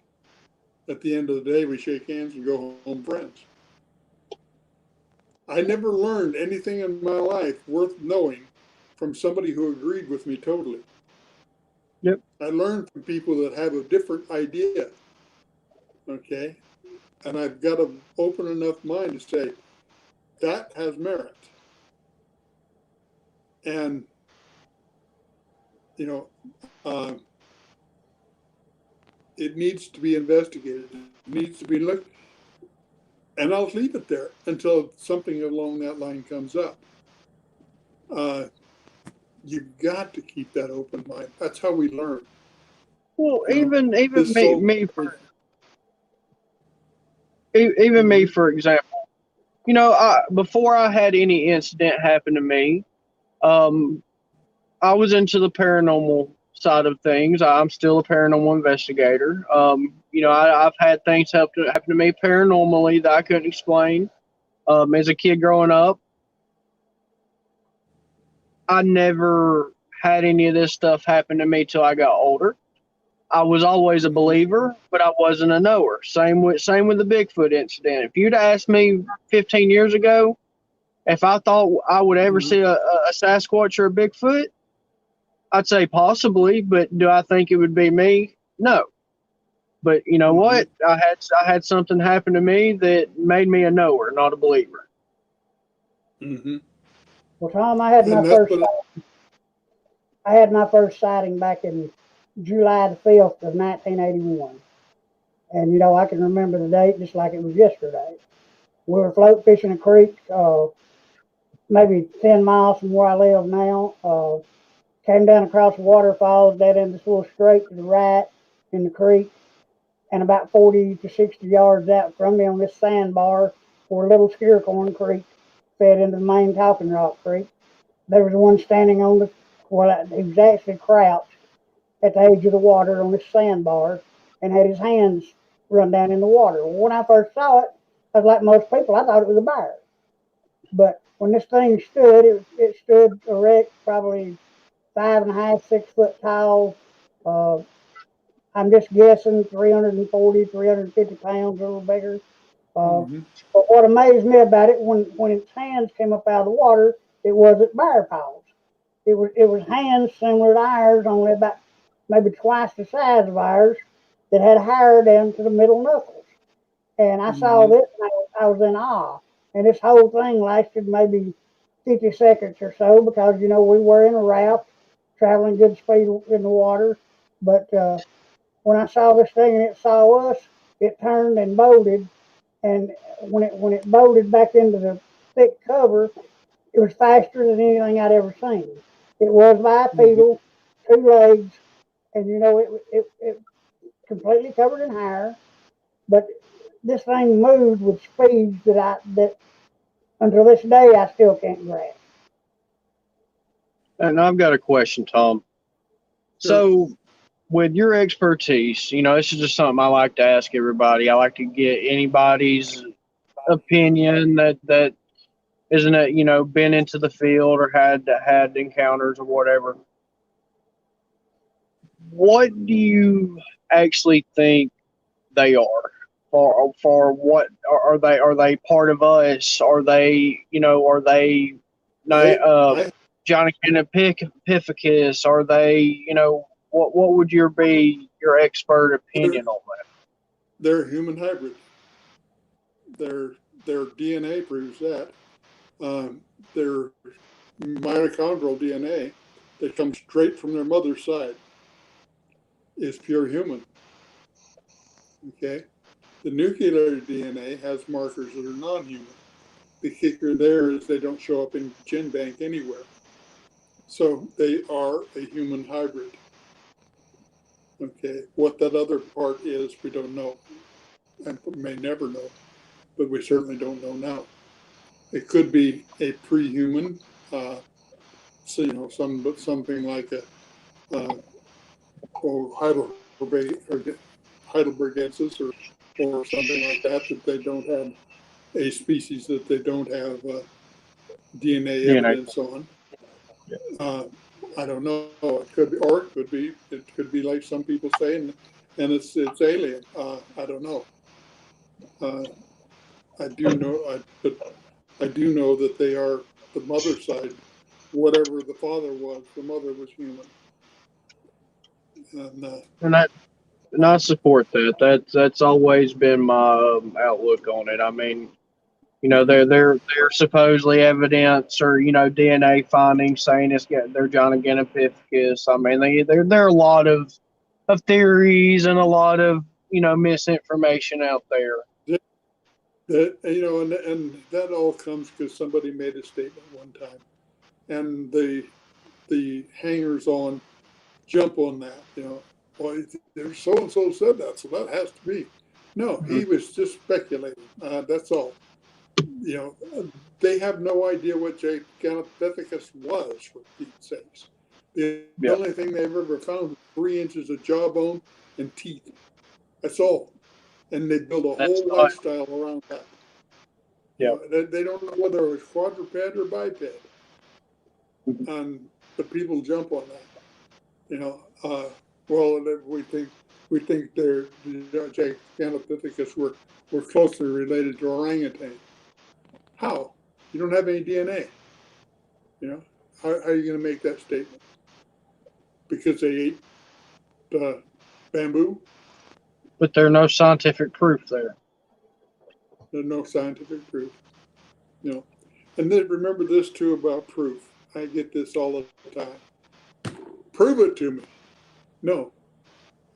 S3: at the end of the day, we shake hands and go home friends. I never learned anything in my life worth knowing from somebody who agreed with me totally.
S2: Yep.
S3: I learned from people that have a different idea. Okay. And I've got an open enough mind to say, that has merit. And, it needs to be investigated. It needs to be looked. And I'll leave it there until something along that line comes up. You've got to keep that open mind. That's how we learn.
S2: Well, even me, for example, before I had any incident happen to me, I was into the paranormal side of things. I'm still a paranormal investigator. I've had things happen to me paranormally that I couldn't explain. As a kid growing up, I never had any of this stuff happen to me till I got older. I was always a believer, but I wasn't a knower. Same with the Bigfoot incident. If you'd asked me 15 years ago if I thought I would ever see a a Sasquatch or a Bigfoot? I'd say possibly, but do I think it would be me? No. But you know what? I had something happen to me that made me a knower, not a believer.
S1: Well, Tom, I had
S3: And
S1: my
S3: that's
S1: first
S3: what,
S1: I had my first sighting back in July the 5th of 1981. And, you know, I can remember the date just like it was yesterday. We were float fishing a creek, maybe 10 miles from where I live now. Came down across the waterfalls, dead in this little straight to the right in the creek. And about 40 to 60 yards out from me on this sandbar where Little Skeercorn Creek fed into the main Talking Rock Creek, there was one standing on the, well, he was actually crouched at the edge of the water on this sandbar and had his hands run down in the water. Well, when I first saw it, I was like most people, I thought it was a bear. But when this thing stood, it stood erect, probably 5.5, 6 foot tall. Uh, I'm just guessing 340, 350 pounds, a little bigger. Uh, but what amazed me about it, when its hands came up out of the water, it wasn't bear paws. It was hands similar to ours, only about maybe twice the size of ours, that had hair down to the middle knuckles. And I saw this, and I was in awe. And this whole thing lasted maybe 50 seconds or so because, you know, we were in a raft traveling good speed in the water. But when I saw this thing and it saw us, it turned and bolted. And when it bolted back into the thick cover, it was faster than anything I'd ever seen. It was bipedal, 2 legs, and you know it completely covered in hair. But this thing moved with speeds that until this day I still can't grasp.
S2: And I've got a question, Tom. So, with your expertise, you know, this is just something I like to ask everybody. I like to get anybody's opinion that isn't it, you know, been into the field or had encounters or whatever. What do you actually think they are? For what are they part of us? Are they, you know, are they Johnny Epipithecus? Are they, you know, what would be your expert opinion on that?
S3: they're human hybrids. Their DNA proves that. Their mitochondrial DNA that comes straight from their mother's side is pure human. Okay? The nuclear DNA has markers that are non-human. The kicker there is they don't show up in gene bank anywhere. So they are a human hybrid. Okay, what that other part is, we don't know, and may never know, but we certainly don't know now. It could be a pre-human, so you know, something like a Heidelbergensis or something like that they don't have a species that they don't have DNA evidence on. I don't know. It could be, or it could be like some people say, and it's alien. I don't know. I do know, but I do know that they are the mother side. Whatever the father was, the mother was human. And
S2: And I support that. That's always been my outlook on it. I mean, you know, they're supposedly evidence or, you know, DNA findings saying they're John Epipithecus. I mean, there are a lot of theories and a lot of, you know, misinformation out there.
S3: that, you know, and that all comes because somebody made a statement one time, and the hangers on jump on that. You know, well, so and so said that, so that has to be. No, he was just speculating. That's all. You know, they have no idea what Gigantopithecus was, for Pete's sakes. The only thing they've ever found was 3 inches of jawbone and teeth. That's all. And they build a whole lifestyle around that.
S2: Yeah.
S3: You know, they don't know whether it was quadruped or biped. But people jump on that. You know, well, we think they're Gigantopithecus were closely related to orangutan. How? You don't have any DNA. You know, How are you going to make that statement? Because they ate bamboo?
S2: But there's no scientific proof there.
S3: There's no scientific proof. No. And then remember this too about proof. I get this all the time. Prove it to me. No,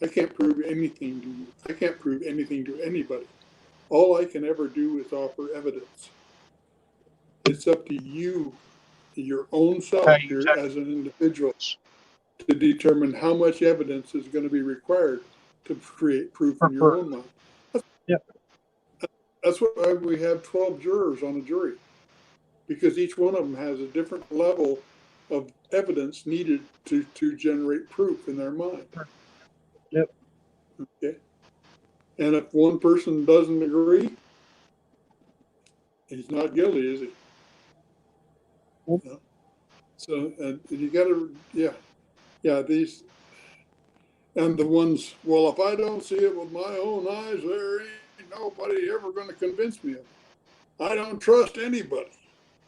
S3: I can't prove anything to you. I can't prove anything to anybody. All I can ever do is offer evidence. It's up to you, your own self, as an individual, to determine how much evidence is going to be required to create proof in your own mind. That's why we have 12 jurors on a jury, because each one of them has a different level of evidence needed to generate proof in their mind.
S2: Yep.
S3: Okay. And if one person doesn't agree, he's not guilty, is he?
S2: Yep.
S3: No. So you got to, these, and the ones, well, if I don't see it with my own eyes, there ain't nobody ever going to convince me of it. I don't trust anybody.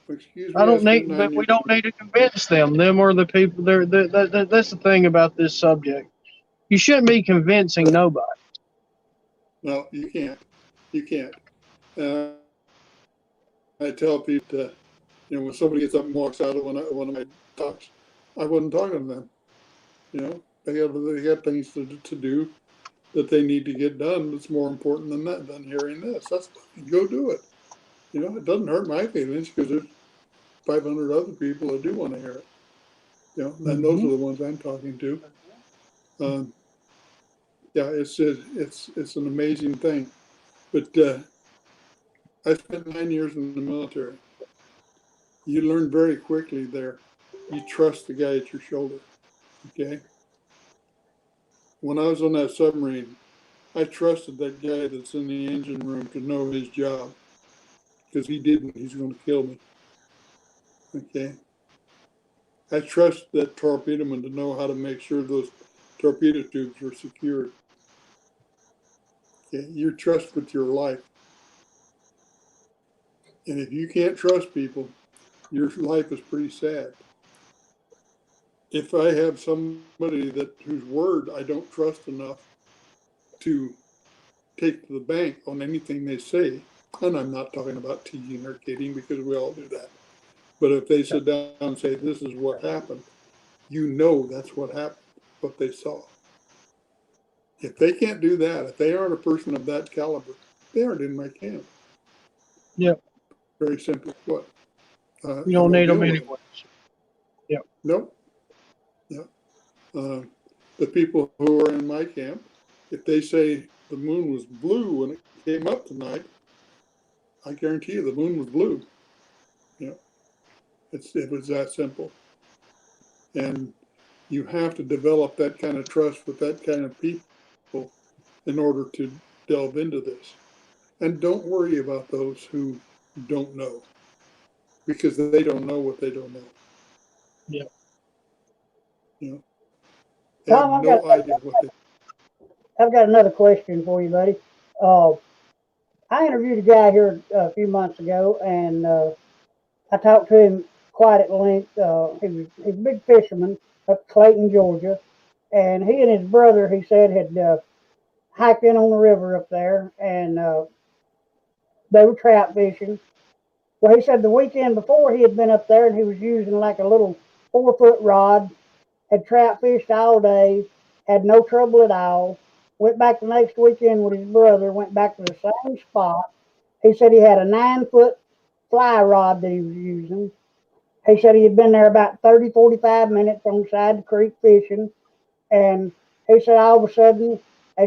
S3: Excuse me.
S2: I don't need, but we don't need to convince them. Them are the people. That's the thing about this subject. You shouldn't be convincing nobody.
S3: No, you can't. You can't. I tell people that, when somebody gets up and walks out of one of my talks, I wasn't talking to them. They got things to do that they need to get done. That's more important than hearing this. That's fine. Go do it. It doesn't hurt my feelings because there's 500 other people that do want to hear it. And those are the ones I'm talking to. It's an amazing thing. But I spent 9 years in the military. You learn very quickly there. You trust the guy at your shoulder. Okay. When I was on that submarine, I trusted that guy that's in the engine room to know his job, because he didn't, he's going to kill me. Okay. I trust that torpedoman to know how to make sure those torpedo tubes were secured. Okay. You trust with your life. And if you can't trust people, your life is pretty sad. If I have somebody whose word I don't trust enough to take to the bank on anything they say, and I'm not talking about teasing or kidding, because we all do that. But if they sit down and say, this is what happened, that's what happened, what they saw. If they can't do that, if they aren't a person of that caliber, they aren't in my camp.
S2: Yep.
S3: Very simply put.
S2: You don't need them anyway. Yep.
S3: Nope. Yep. The people who are in my camp, if they say the moon was blue when it came up tonight, I guarantee you the moon was blue. It was that simple. And you have to develop that kind of trust with that kind of people in order to delve into this. And don't worry about those who don't know, because they don't know what they don't know.
S2: Yeah.
S3: They have no idea what they.
S1: I've got another question for you, buddy. I interviewed a guy here a few months ago, and I talked to him quite at length. He's a big fisherman up Clayton, Georgia, and he and his brother, he said, had hiked in on the river up there, and they were trout fishing. Well, he said the weekend before he had been up there, and he was using like a little 4-foot rod, had trout fished all day, had no trouble at all. Went back the next weekend with his brother, went back to the same spot. He said he had a 9-foot fly rod that he was using. He said he had been there about 30, 45 minutes on the side of the creek fishing. And he said all of a sudden,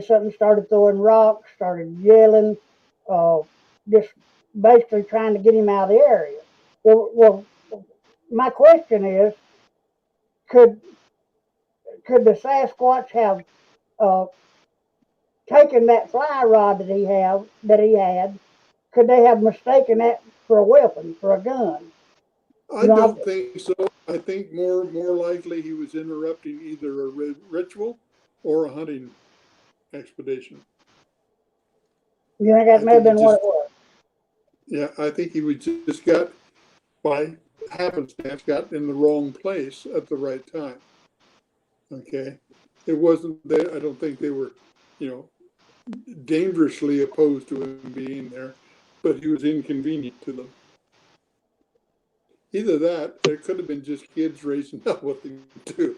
S1: something started throwing rocks, started yelling, just basically trying to get him out of the area. Well, my question is, could the Sasquatch have taken that fly rod that he had? Could they have mistaken that for a weapon, for a gun?
S3: I don't think so. I think more likely he was interrupting either a ritual or a hunting expedition.
S1: You think that may have been what it was?
S3: Yeah, I think he was just got by happenstance got in the wrong place at the right time. Okay. It wasn't that, I don't think they were, dangerously opposed to him being there, but he was inconvenient to them. Either that, or it could have been just kids raising up what they do.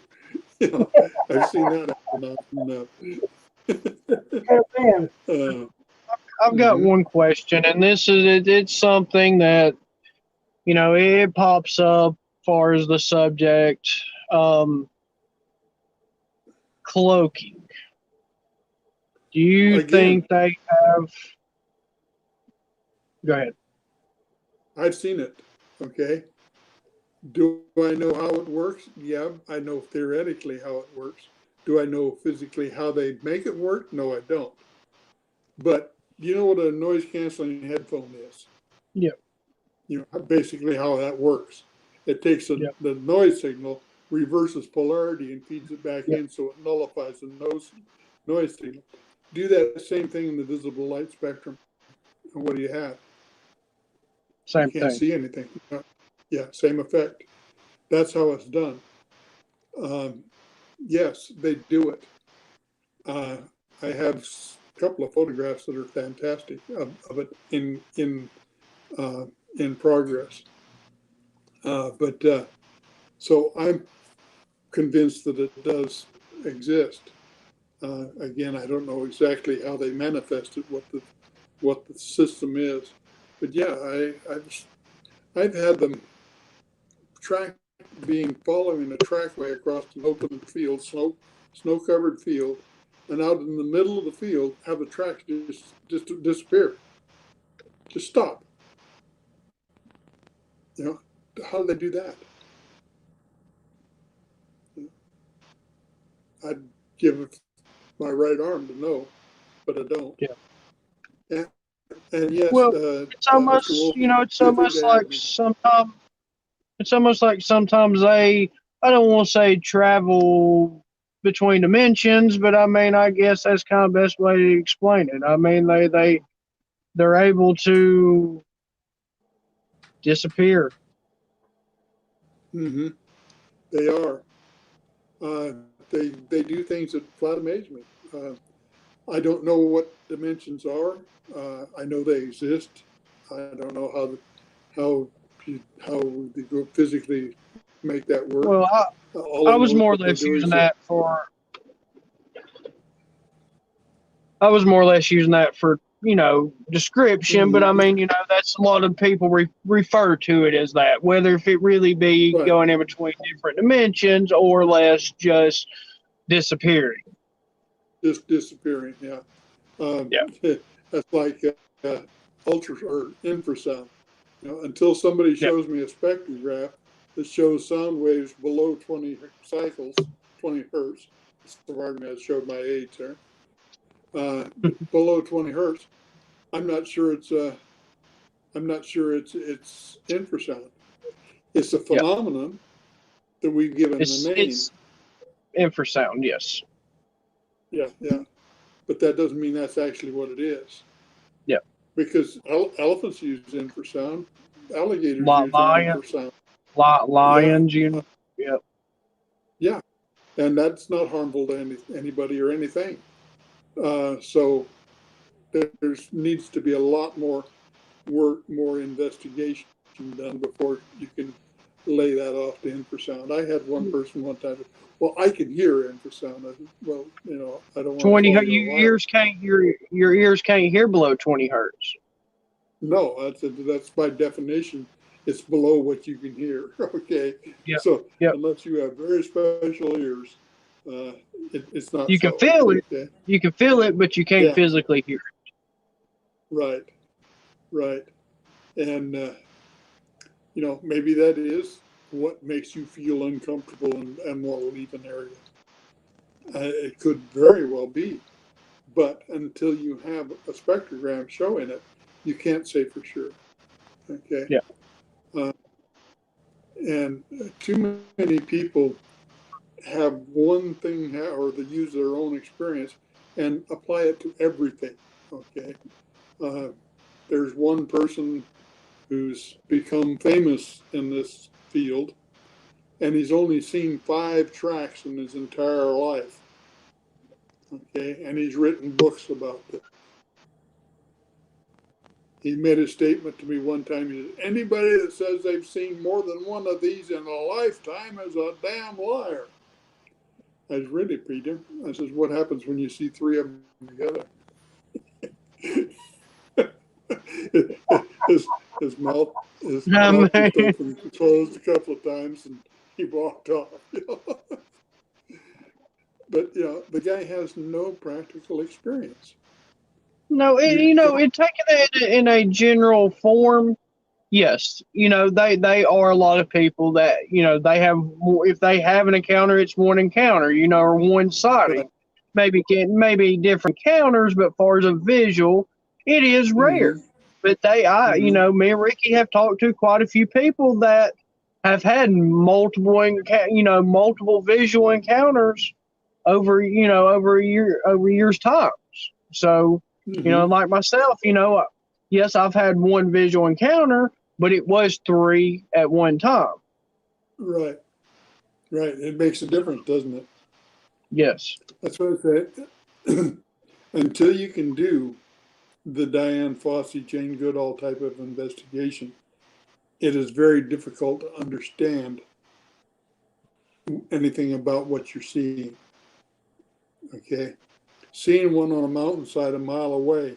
S3: I've seen that happen often enough.
S2: I've got one question, and it's something that, it pops up as far as the subject, cloaking. Do you think they have? Go ahead.
S3: I've seen it. Okay. Do I know how it works? Yeah, I know theoretically how it works. Do I know physically how they make it work? No, I don't. But you know what a noise canceling headphone is?
S2: Yeah.
S3: Basically how that works. It takes the noise signal, reverses polarity, and feeds it back in, so it nullifies the noise signal. Do that same thing in the visible light spectrum, and what do you have?
S2: Same
S3: you can't
S2: thing.
S3: see anything. Yeah, same effect. That's how it's done. Yes, they do it. I have a couple of photographs that are fantastic of it in progress. So I'm convinced that it does exist. Again, I don't know exactly how they manifest it, what the system is, but yeah, I've had them following a trackway across an open field, snow covered field, and out in the middle of the field have the tracks just disappear, just stop. How do they do that? I'd give it my right arm to know, but I don't.
S2: Yeah.
S3: And yes,
S2: well, it's almost, it's almost like sometimes they, I don't want to say travel between dimensions, but I mean, I guess that's kind of the best way to explain it. I mean, they're able to disappear.
S3: Mm-hmm. They are. They do things that flat amaze me. I don't know what dimensions are. I know they exist. I don't know how they go physically make that work.
S2: Well, I was more or less using that for. I was more or less using that for description,
S3: mm-hmm.
S2: but I mean that's a lot of people refer to it as that. Whether if it really be going in between different dimensions or less just disappearing.
S3: Just disappearing, yeah. That's like ultra or infrasound. Until somebody shows me a spectrograph that shows sound waves below 20 cycles, 20 hertz. Pardon me, I showed my age there. Below 20 hertz, I'm not sure it's infrasound. It's a phenomenon that we've given the name.
S2: It's infrasound, yes.
S3: Yeah. But that doesn't mean that's actually what it is.
S2: Yeah.
S3: Because elephants use infrasound, alligators use infrasound.
S2: Lions,
S3: Yeah, and that's not harmful to anybody or anything. So there needs to be a lot more work, more investigation done before you can lay that off to infrasound. I had one person one time, well, I can hear infrasound. I said, well, I don't want
S2: 20
S3: to
S2: your ears can't hear. Your ears can't hear below 20 hertz.
S3: No, that's by definition. It's below what you can hear. Okay. So unless you have very special ears, it's not.
S2: You can feel it. Okay? You can feel it, but you can't physically hear it.
S3: Right. And maybe that is what makes you feel uncomfortable and want to leave an area. It could very well be, but until you have a spectrogram showing it, you can't say for sure. Okay.
S2: Yeah.
S3: And too many people have one thing or they use their own experience and apply it to everything. Okay. There's one person who's become famous in this field, and he's only seen 5 tracks in his entire life. Okay, and he's written books about it. He made a statement to me one time. He said, "Anybody that says they've seen more than one of these in a lifetime is a damn liar." I said, "Really, Peter?" I says, "What happens when you see 3 of them together?" his mouth just opened and closed a couple of times, and he walked off. But the guy has no practical experience.
S2: No, it taking it in a general form. Yes, they are a lot of people that they have more. If they have an encounter, it's one encounter, or one sighting. Maybe different encounters, but far as a visual, it is rare.
S3: Mm-hmm.
S2: But me and Ricky have talked to quite a few people that have had multiple visual encounters over years times. So, like myself, yes, I've had one visual encounter, but it was 3 at one time.
S3: Right. It makes a difference, doesn't it?
S2: Yes.
S3: That's what I said. Until you can do the Diane Fossey, Jane Goodall type of investigation, it is very difficult to understand anything about what you're seeing. Okay? Seeing one on a mountainside a mile away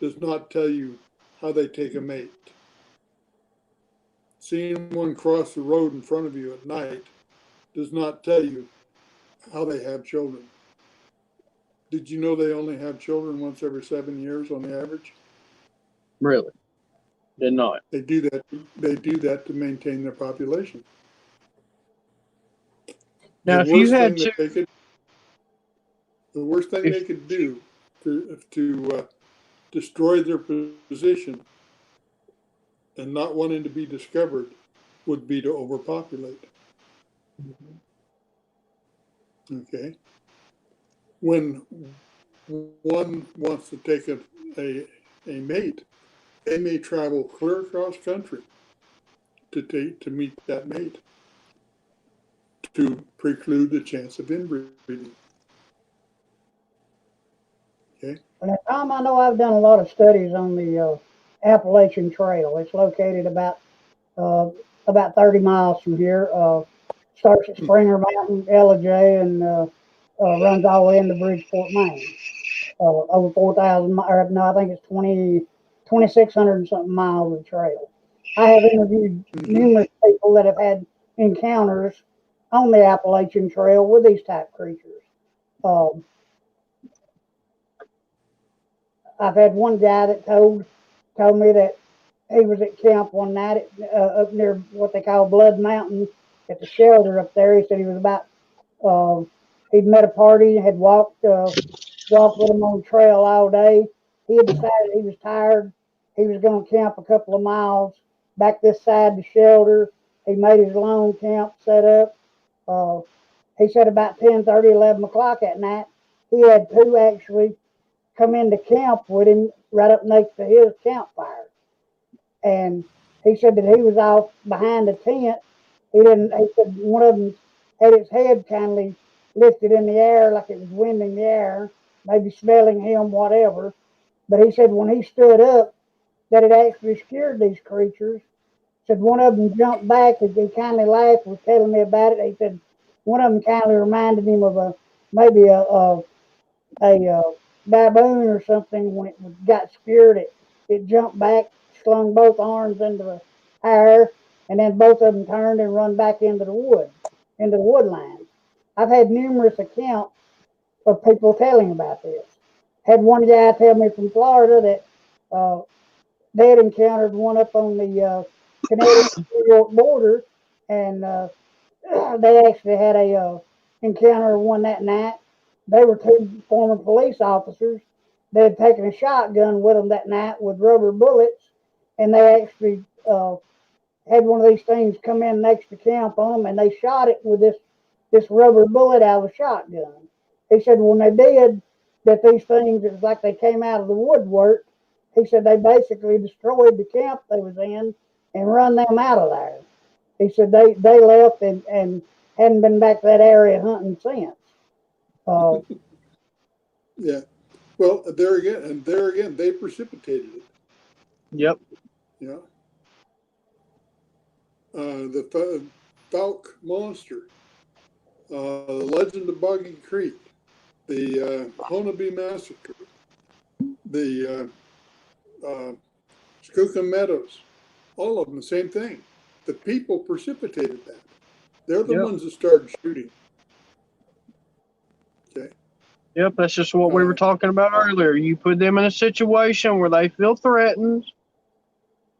S3: does not tell you how they take a mate. Seeing one cross the road in front of you at night does not tell you how they have children. Did you know they only have children once every 7 years on the average?
S2: Really? Did not.
S3: They do that. They do that to maintain their population.
S2: Now, if you had
S3: the worst thing they could do to destroy their position and not wanting to be discovered would be to overpopulate. Okay. When one wants to take a mate, they may travel clear across country to meet that mate, to preclude the chance of inbreeding. Okay.
S1: Well, Tom, I know I've done a lot of studies on the Appalachian Trail. It's located about 30 miles from here. Starts at Springer Mountain, LJ, and runs all the way into Bridgeport, Maine. Over 4,000 miles. No, I think it's 2,600 and something miles of trail. I have interviewed numerous people that have had encounters on the Appalachian Trail with these type creatures. I've had one guy that told me that he was at camp one night up near what they call Blood Mountain at the shelter up there. He said he was about he'd met a party, had walked with them on the trail all day. He had decided he was tired. He was going to camp a couple of miles back this side the shelter. He made his lone camp set up. He said about 10:30, 11 o'clock at night, he had 2 actually come into camp with him right up next to his campfire. And he said that he was off behind a tent. He said one of them had his head kindly lifted in the air like it was winding the air, maybe smelling him, whatever. But he said when he stood up, that it actually scared these creatures. Said one of them jumped back as he kindly laughed, was telling me about it. He said one of them kindly reminded him of maybe a baboon or something. When it got scared, it jumped back, slung both arms into the air, and then both of them turned and run back into the woodlands. I've had numerous accounts of people telling about this. Had one guy tell me from Florida that they had encountered one up on the Connecticut-New York border, and they actually had a encounter one that night. They were 2 former police officers. They had taken a shotgun with them that night with rubber bullets, and they actually had one of these things come in next to camp on them, and they shot it with this rubber bullet out of a shotgun. He said when they did that, these things, it was like they came out of the woodwork. He said they basically destroyed the camp they was in and run them out of there. He said they left and hadn't been back to that area hunting since. Uh,
S3: Yeah. Well, there again, they precipitated it.
S2: Yep.
S3: Yeah. The Falk Monster, the Legend of Boggy Creek, the Honobie Massacre, the Skookum Meadows, all of them the same thing. The people precipitated that. They're the
S2: Yep.
S3: ones that started shooting. Okay.
S2: Yep, that's just what we were talking about earlier. You put them in a situation where they feel threatened.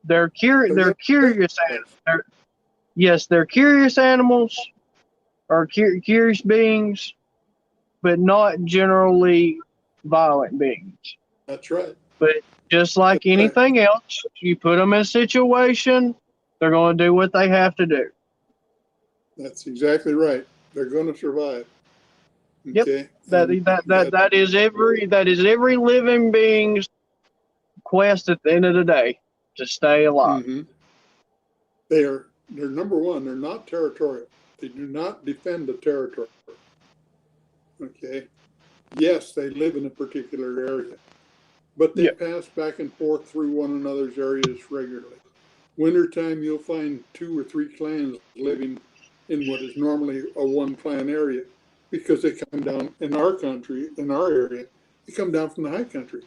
S2: They're curious. They're curious animals. Yes, they're curious animals or curious beings, but not generally violent beings.
S3: That's right.
S2: But just like
S3: That's
S2: anything
S3: right.
S2: else, you put them in a situation, they're going to do what they have to do.
S3: That's exactly right. They're going to survive. Okay.
S2: Yep. That is every living being's quest at the end of the day, to stay alive.
S3: Mm-hmm. They're number one. They're not territorial. They do not defend the territory. Okay. Yes, they live in a particular area, but they pass back and forth through one another's areas regularly. Wintertime, you'll find 2 or 3 clans living in what is normally a one clan area, because they come down in our country, in our area, they come down from the high country.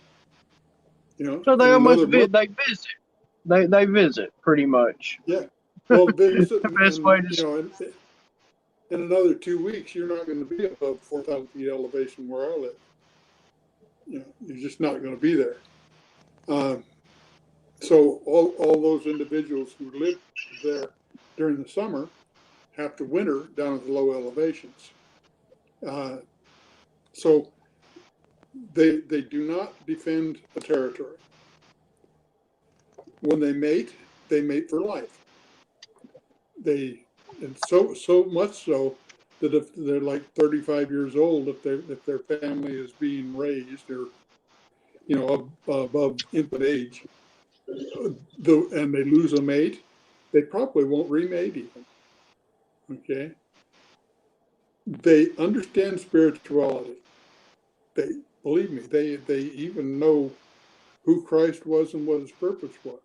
S3: You know,
S2: So they almost visit. They visit pretty much.
S3: Yeah. Well, visit,
S2: the best way to.
S3: You know, in another 2 weeks, you're not going to be above 4,000 feet elevation where I live. You know, you're just not going to be there. So all those individuals who live there during the summer have to winter down at the low elevations. So they do not defend a territory. When they mate for life. And so much so that if they're like 35 years old, if their family is being raised or, you know, above infant age, and they lose a mate, they probably won't remate even. Okay. They understand spirituality. Believe me, they even know who Christ was and what his purpose was.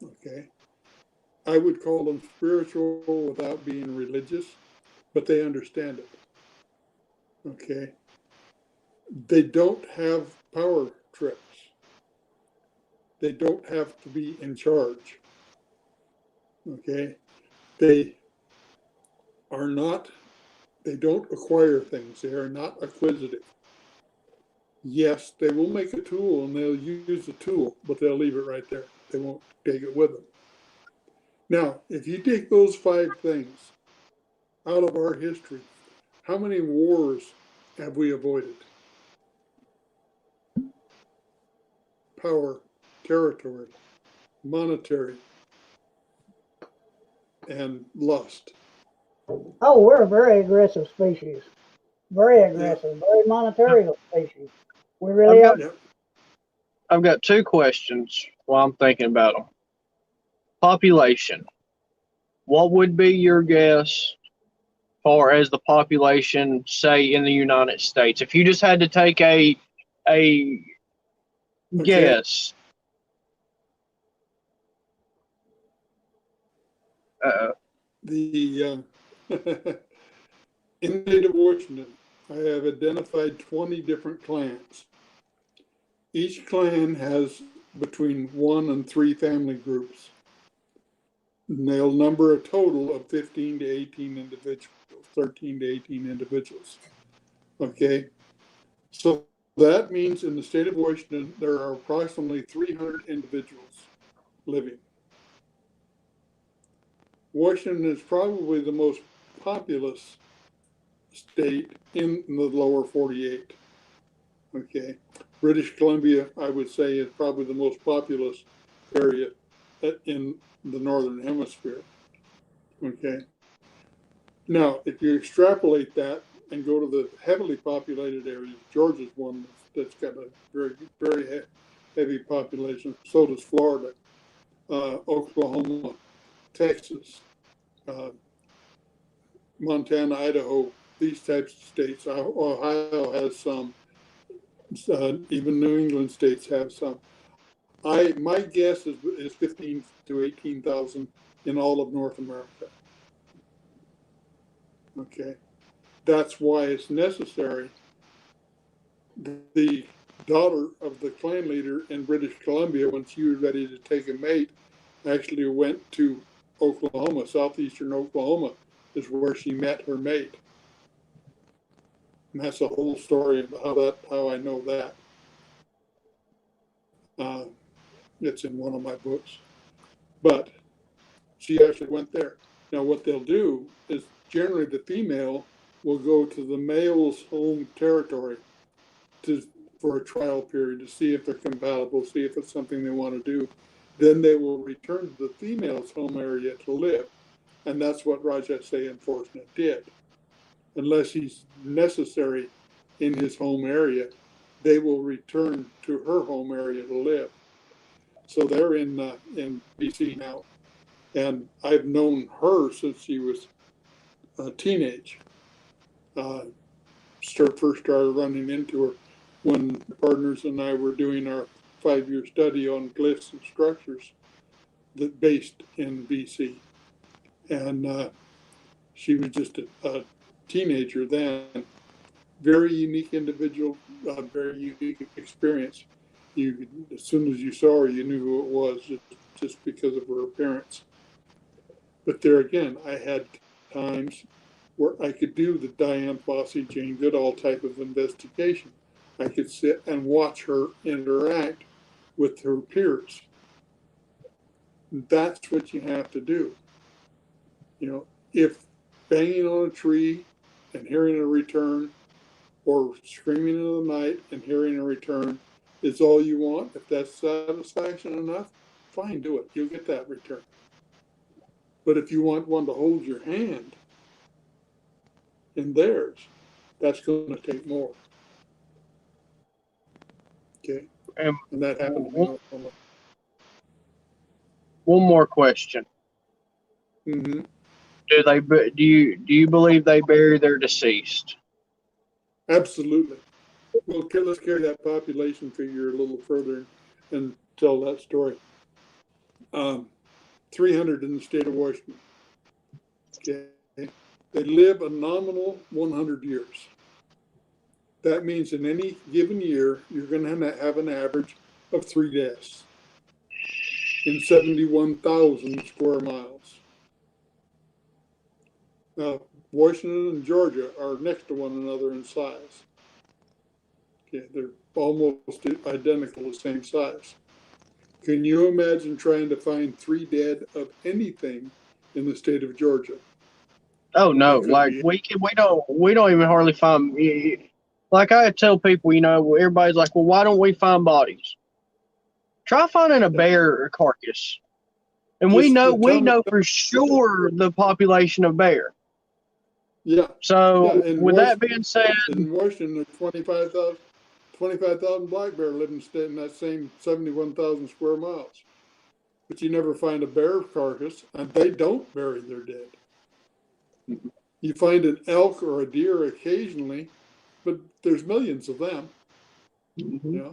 S3: Okay. I would call them spiritual without being religious, but they understand it. Okay. They don't have power trips. They don't have to be in charge. Okay. They don't acquire things. They are not acquisitive. Yes, they will make a tool and they'll use the tool, but they'll leave it right there. They won't take it with them. Now, if you take those 5 things out of our history, how many wars have we avoided? Power, territory, monetary, and lust.
S1: oh, we're a very aggressive species. Very aggressive, very monetary species. We really are.
S2: I've got 2 questions while I'm thinking about them. Population. What would be your guess far as the population, say, in the United States? If you just had to take a guess.
S3: In the state of Washington, I have identified 20 different clans. Each clan has between 1 and 3 family groups. And they'll number a total of 15 to 18 individuals, 13 to 18 individuals. Okay. So that means in the state of Washington, there are approximately 300 individuals living. Washington is probably the most populous state in the lower 48. Okay. British Columbia, I would say, is probably the most populous area in the northern hemisphere. Okay. Now, if you extrapolate that and go to the heavily populated areas, Georgia's one that's got a very, very heavy population. So does Florida. Oklahoma, Texas, Montana, Idaho, these types of states. Ohio has some. Even New England states have some. My guess is 15 to 18,000 in all of North America. Okay, that's why it's necessary. The daughter of the clan leader in British Columbia, when she was ready to take a mate, actually went to Oklahoma, southeastern Oklahoma, is where she met her mate. And that's a whole story about how I know that. It's in one of my books. But she actually went there. Now, what they'll do is generally the female will go to the male's home territory for a trial period to see if they're compatible, see if it's something they want to do. Then they will return to the female's home area to live. And that's what Rajah Enforcement did. Unless he's necessary in his home area, they will return to her home area to live. So they're in BC now. And I've known her since she was a teenage. First started running into her when partners and I were doing our 5-year study on glyphs and structures that based in BC. And she was just a teenager then. Very unique individual, very unique experience. As soon as you saw her, you knew who it was just because of her appearance. But there again, I had times where I could do the Diane Fossey, Jane Goodall type of investigation. I could sit and watch her interact with her peers. That's what you have to do. You know, if banging on a tree and hearing a return, or screaming in the night and hearing a return is all you want, if that's satisfaction enough, fine, do it. You'll get that return. But if you want one to hold your hand in theirs, that's going to take more. Okay? And that happened to me.
S2: One more question.
S3: Mm-hmm.
S2: Do you believe they bury their deceased?
S3: Absolutely. Well, let's carry that population figure a little further and tell that story. 300 in the state of Washington. Okay. They live a nominal 100 years. That means in any given year, you're going to have an average of 3 deaths in 71,000 square miles. Now, Washington and Georgia are next to one another in size. Okay, they're almost identical, the same size. Can you imagine trying to find 3 dead of anything in the state of Georgia?
S2: Oh no! Like we don't even hardly find. Like I tell people, everybody's like, well, why don't we find bodies? Try finding a bear carcass, and we know for sure the population of bear.
S3: Yeah.
S2: So with that being said,
S3: in Washington, there's 25,000 black bear live in that same 71,000 square miles. But you never find a bear carcass, and they don't bury their dead. You find an elk or a deer occasionally, but there's millions of them.
S2: Mm-hmm.
S3: Yeah.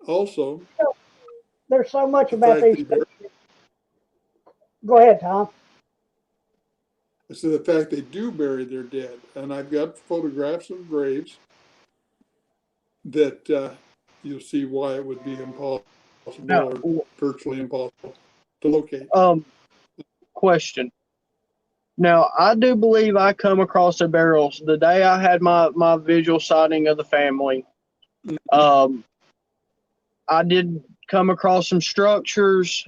S3: Also,
S1: there's so much about these. Go ahead, Tom.
S3: So the fact they do bury their dead, and I've got photographs of graves that you'll see why it would be impossible or virtually impossible to locate.
S2: Question. Now, I do believe I come across the burials the day I had my visual sighting of the family. I did come across some structures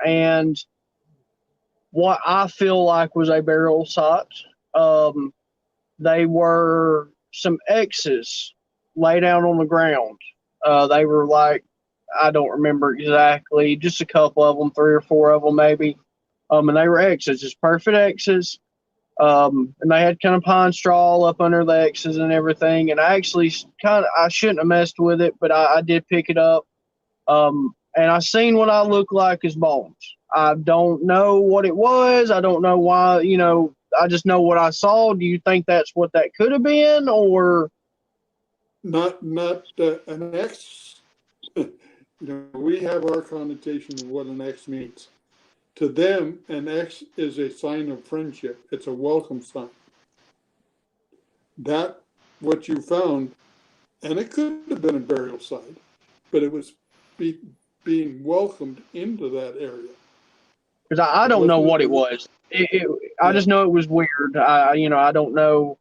S2: and what I feel like was a burial site. They were some X's laid out on the ground. They were like, I don't remember exactly, just a couple of them, 3 or 4 of them maybe. And they were X's, just perfect X's. And they had kind of pine straw up under the X's and everything. And I actually I shouldn't have messed with it, but I did pick it up. and I seen what I look like as bones. I don't know what it was. I don't know why. I just know what I saw. Do you think that's what that could have been, or
S3: Not an X. We have our connotation of what an X means. To them, an X is a sign of friendship. It's a welcome sign. That what you found, and it could have been a burial site, but it was being welcomed into that area.
S2: because I don't know what it was. I just know it was weird. I don't know.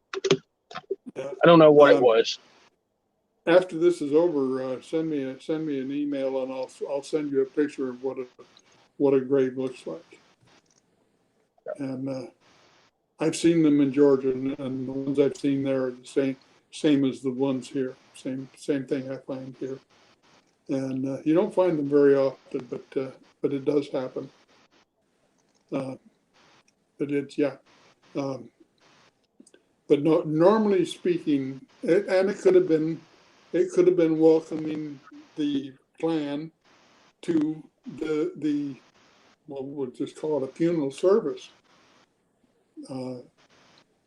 S3: Yeah.
S2: I don't know what it was.
S3: After this is over, send me an email, and I'll send you a picture of what a grave looks like. And I've seen them in Georgia, and the ones I've seen there are the same as the ones here. Same thing I find here, and you don't find them very often, but it does happen. But it's but no, normally speaking, and it could have been welcoming the clan to the well, we'll just call it a funeral service.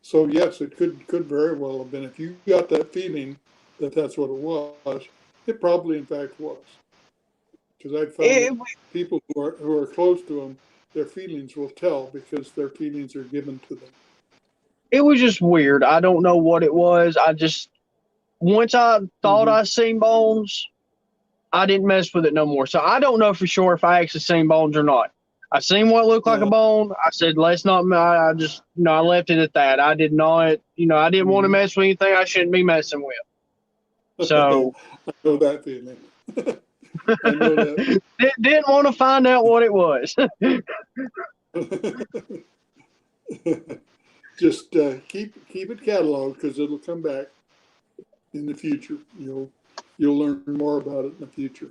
S3: So yes, it could very well have been. If you got that feeling that that's what it was, it probably in fact was. Because I've found people who are close to them, their feelings will tell because their feelings are given to them.
S2: It was just weird. I don't know what it was. Once I thought I seen bones, I didn't mess with it no more. So I don't know for sure if I actually seen bones or not. I seen what looked like a bone. I said, let's not, I just, I left it at that. I did not, I didn't want to mess with anything I shouldn't be messing with. So.
S3: I know that feeling. I know that.
S2: Didn't want to find out what it was.
S3: Just keep it cataloged because it'll come back in the future. You'll learn more about it in the future.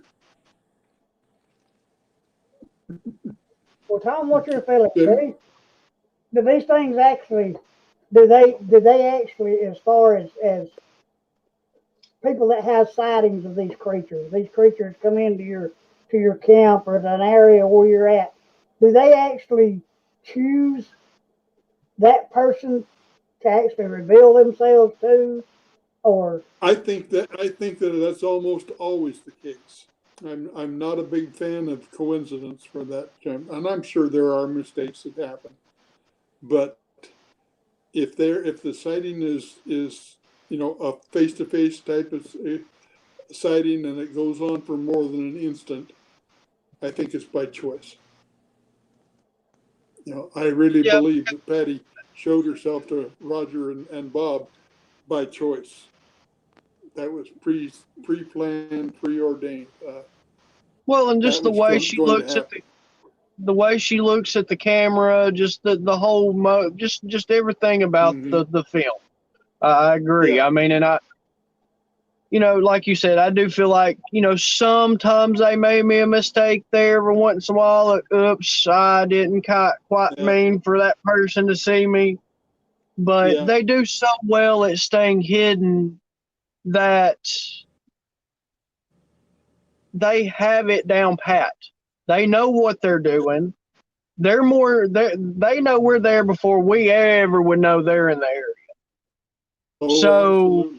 S1: Well, Tom, what's your feeling? Do these things actually? Do they actually, as far as people that have sightings of these creatures come into your camp or an area where you're at? Do they actually choose that person to actually reveal themselves to, or?
S3: I think that that's almost always the case. I'm not a big fan of coincidence for that, and I'm sure there are mistakes that happen. But if the sighting is a face-to-face type of sighting and it goes on for more than an instant, I think it's by choice. I really believe that Patty showed herself to Roger and Bob by choice. That was pre-planned, preordained.
S2: Well, and just the way she looks at the camera, just the whole just everything about the film. I agree.
S3: Yeah.
S2: I mean, and like you said, I do feel like, sometimes they made me a mistake there every once in a while. Oops, I didn't quite mean for that person to see me. But they do so well at staying hidden that they have it down pat. They know what they're doing. They know we're there before we ever would know they're in the area.
S3: Oh,
S2: so,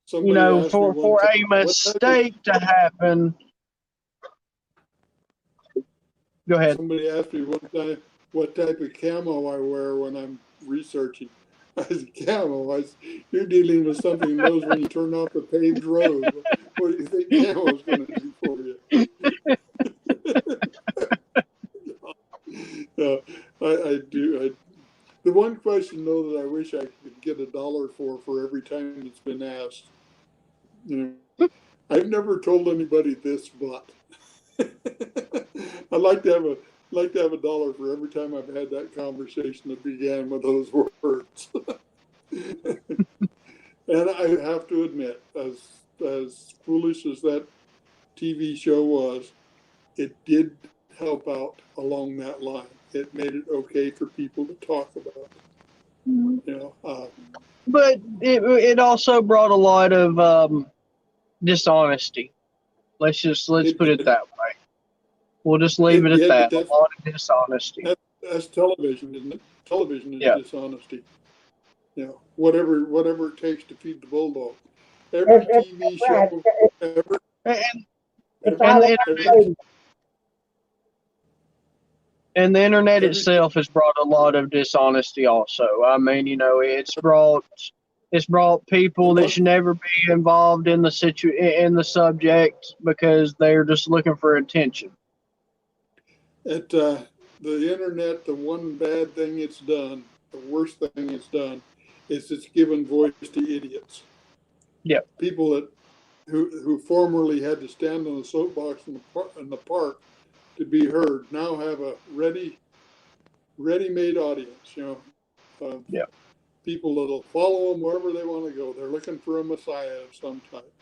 S3: absolutely.
S2: for a mistake to happen. Go ahead.
S3: Somebody asked me one time what type of camo I wear when I'm researching. I said, camo? You're dealing with something that knows when you turn off a paved road. What do you think camo is going to do for you? I do. The one question, though, that I wish I could get $1 for every time it's been asked, I've never told anybody this, but I'd like to have $1 for every time I've had that conversation that began with those words. And I have to admit, as foolish as that TV show was, it did help out along that line. It made it okay for people to talk about.
S2: But it also brought a lot of dishonesty. Let's put it that way. We'll just leave it at
S3: Yeah,
S2: that.
S3: but
S2: A lot of dishonesty.
S3: that's television, isn't it? Television is
S2: Yeah.
S3: dishonesty. You know, whatever it takes to feed the bulldog. Every
S1: It's
S3: TV
S1: right.
S3: show, every,
S2: And,
S1: It's
S2: and
S1: all
S2: the
S1: about
S2: internet,
S1: ratings.
S2: and the internet
S3: every
S2: itself has brought a lot of dishonesty also. I mean, you know, it's brought people that should never be involved in in the subject because they're just looking for attention.
S3: at the internet, the one bad thing it's done, the worst thing it's done, is it's given voice to idiots.
S2: Yep.
S3: People that who formerly had to stand on a soapbox in the park to be heard now have a ready-made audience. You know,
S2: Yep.
S3: people that'll follow them wherever they want to go. They're looking for a messiah of some type.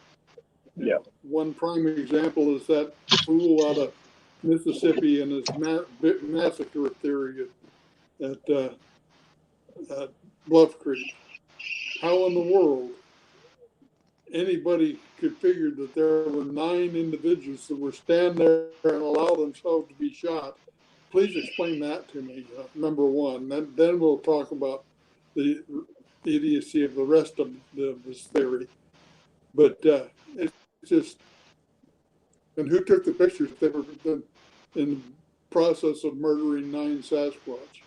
S2: Yeah.
S3: One prime example is that fool out of Mississippi and his massacre theory at Bluff Creek. How in the world anybody could figure that there were 9 individuals that were stand there and allow themselves to be shot? Please explain that to me, number one. Then we'll talk about the idiocy of the rest of this theory. But it's just, and who took the pictures? They were in the process of murdering 9 Sasquatch.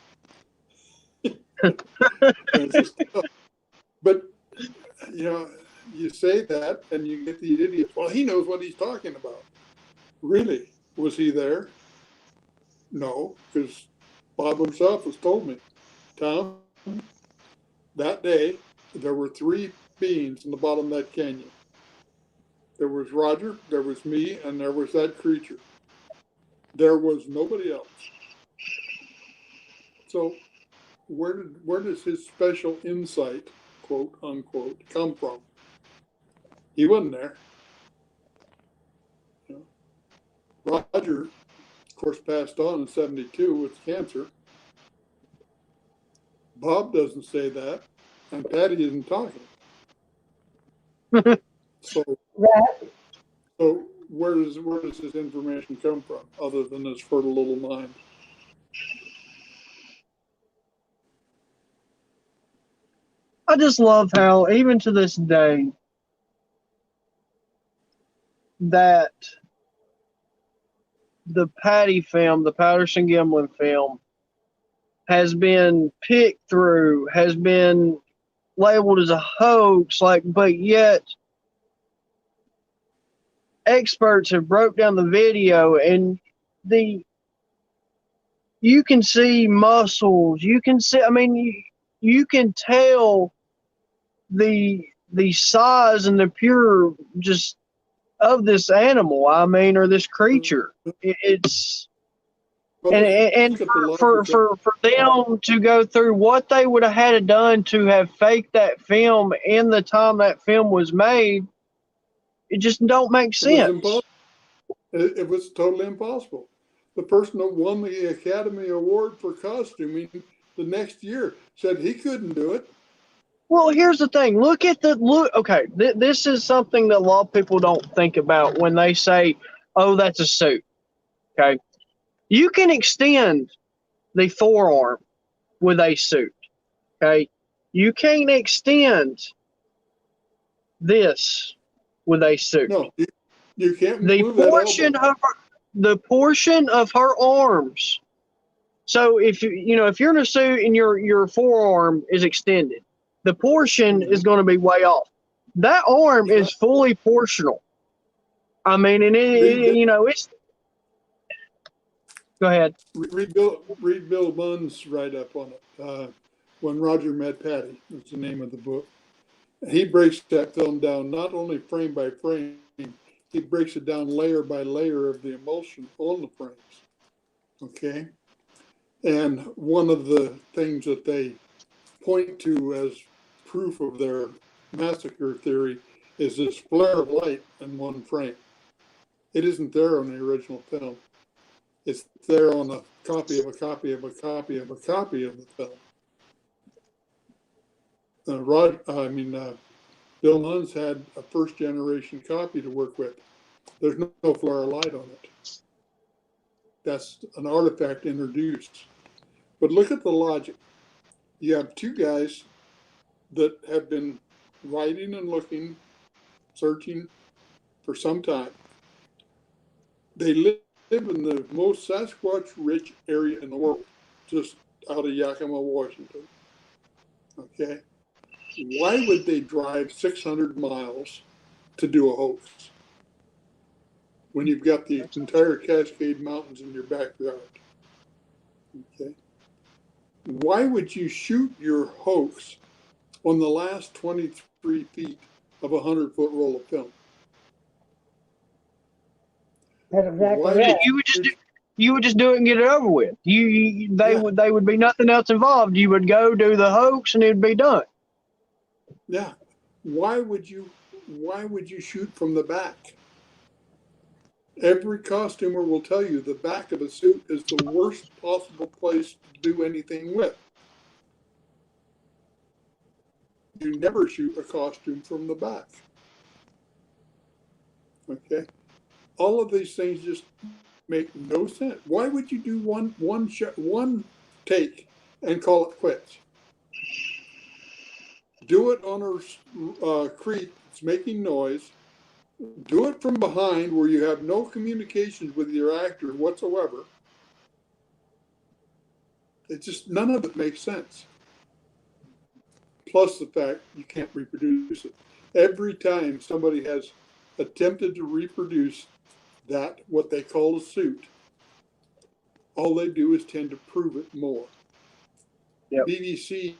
S3: But, you know, you say that and you get the idiot. Well, he knows what he's talking about. Really? Was he there? No, because Bob himself has told me, Tom, that day there were 3 beings in the bottom of that canyon. There was Roger, there was me, and there was that creature. There was nobody else. So where does his special insight, quote unquote, come from? He wasn't there. You know, Roger, of course, passed on in 72 with cancer. Bob doesn't say that, and Patty isn't talking. So,
S1: Right.
S3: so where does this information come from, other than his fertile little mind?
S2: I just love how, even to this day, that the Patty film, the Patterson Gimlin film, has been picked through, has been labeled as a hoax, but yet experts have broke down the video and you can see muscles, you can see, I mean, you can tell the size and the pure just of this animal, I mean, or this creature. It's and for them to go through what they would have had to done to have faked that film in the time that film was made, it just don't make sense.
S3: It was totally impossible. The person that won the Academy Award for costuming the next year said he couldn't do it.
S2: Well, here's the thing. Look. Okay, this is something that a lot of people don't think about when they say, "Oh, that's a suit." Okay, you can extend the forearm with a suit. Okay, you can't extend this with a suit.
S3: No, you can't
S2: The
S3: move that elbow.
S2: The portion of her arms. So if you're in a suit and your forearm is extended, the portion is going to be way off. That arm is fully portional. I mean, and it's. Go ahead.
S3: Read Bill Bunn's write up on it. When Roger Met Patty, that's the name of the book. He breaks that film down not only frame by frame, he breaks it down layer by layer of the emulsion on the frames. Okay? And one of the things that they point to as proof of their massacre theory is this flare of light in one frame. It isn't there on the original film. It's there on a copy of a copy of a copy of a copy of the film. Bill Nunn's had a first generation copy to work with. There's no flare of light on it. That's an artifact introduced. But look at the logic. You have two guys that have been writing and looking, searching for some time. They live in the most Sasquatch rich area in the world, just out of Yakima, Washington. Okay. Why would they drive 600 miles to do a hoax when you've got the entire Cascade Mountains in your backyard? Okay. Why would you shoot your hoax on the last 23 feet of a 100-foot roll of film?
S1: That's exactly
S3: Why
S1: right.
S2: You would just do it and get it over with. They would be nothing else involved. You would go do the hoax and it'd be done.
S3: Yeah. Why would you shoot from the back? Every costumer will tell you the back of a suit is the worst possible place to do anything with. You never shoot a costume from the back. Okay? All of these things just make no sense. Why would you do one take and call it quits? Do it on a creek that's making noise. Do it from behind where you have no communications with your actor whatsoever. It's just, none of it makes sense. Plus the fact you can't reproduce it. Every time somebody has attempted to reproduce that, what they call a suit, all they do is tend to prove it more. Yep. BBC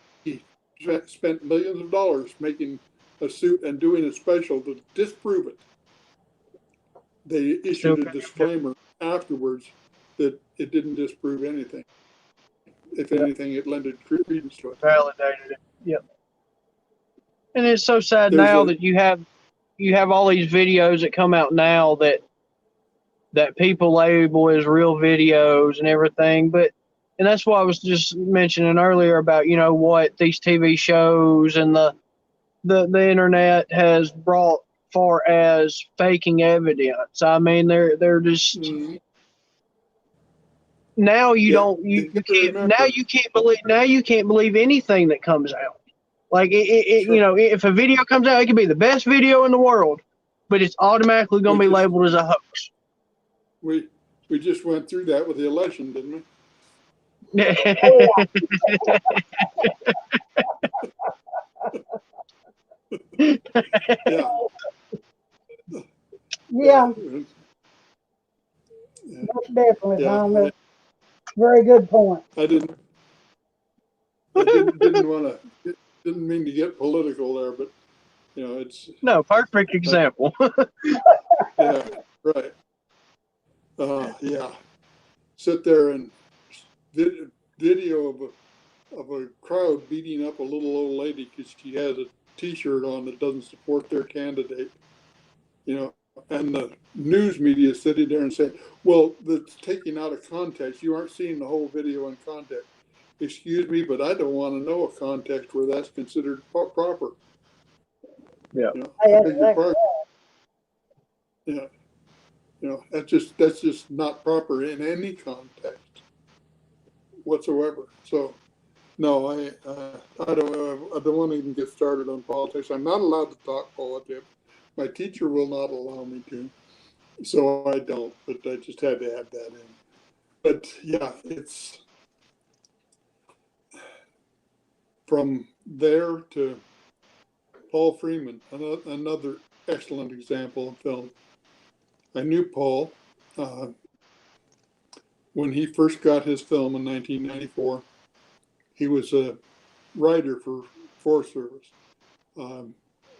S3: spent millions of dollars making a suit and doing a special to disprove it. They issued a disclaimer afterwards that it didn't disprove anything. If anything, it lended credence to it.
S2: Validated it. Yep. And it's so sad now that you have all these videos that come out now that people label as real videos and everything, and that's why I was just mentioning earlier about, you know, what these TV shows and the internet has brought far as faking evidence. I mean, they're just now you can't believe anything that comes out. Like you know, if a video comes out, it could be the best video in the world, but it's automatically going to be labeled as a hoax.
S3: We just went through that with the election, didn't we?
S1: Yeah. Most definitely, Thom. Very good point.
S3: I didn't want to, didn't mean to get political there, but you know, it's
S2: no perfect example.
S3: Yeah, right. Yeah, sit there and video of a crowd beating up a little old lady because she has a T-shirt on that doesn't support their candidate. You know, and the news media sitting there and saying, "Well, that's taken out of context. You aren't seeing the whole video in context." Excuse me, but I don't want to know a context where that's considered proper.
S2: Yeah.
S3: You know, yeah. You know, that's just not proper in any context whatsoever. So, no, I don't want to even get started on politics. I'm not allowed to talk politics. My teacher will not allow me to, so I don't. But I just had to add that in. But yeah, it's from there to Paul Freeman, another excellent example of film. I knew Paul when he first got his film in 1994. He was a writer for Forest Service.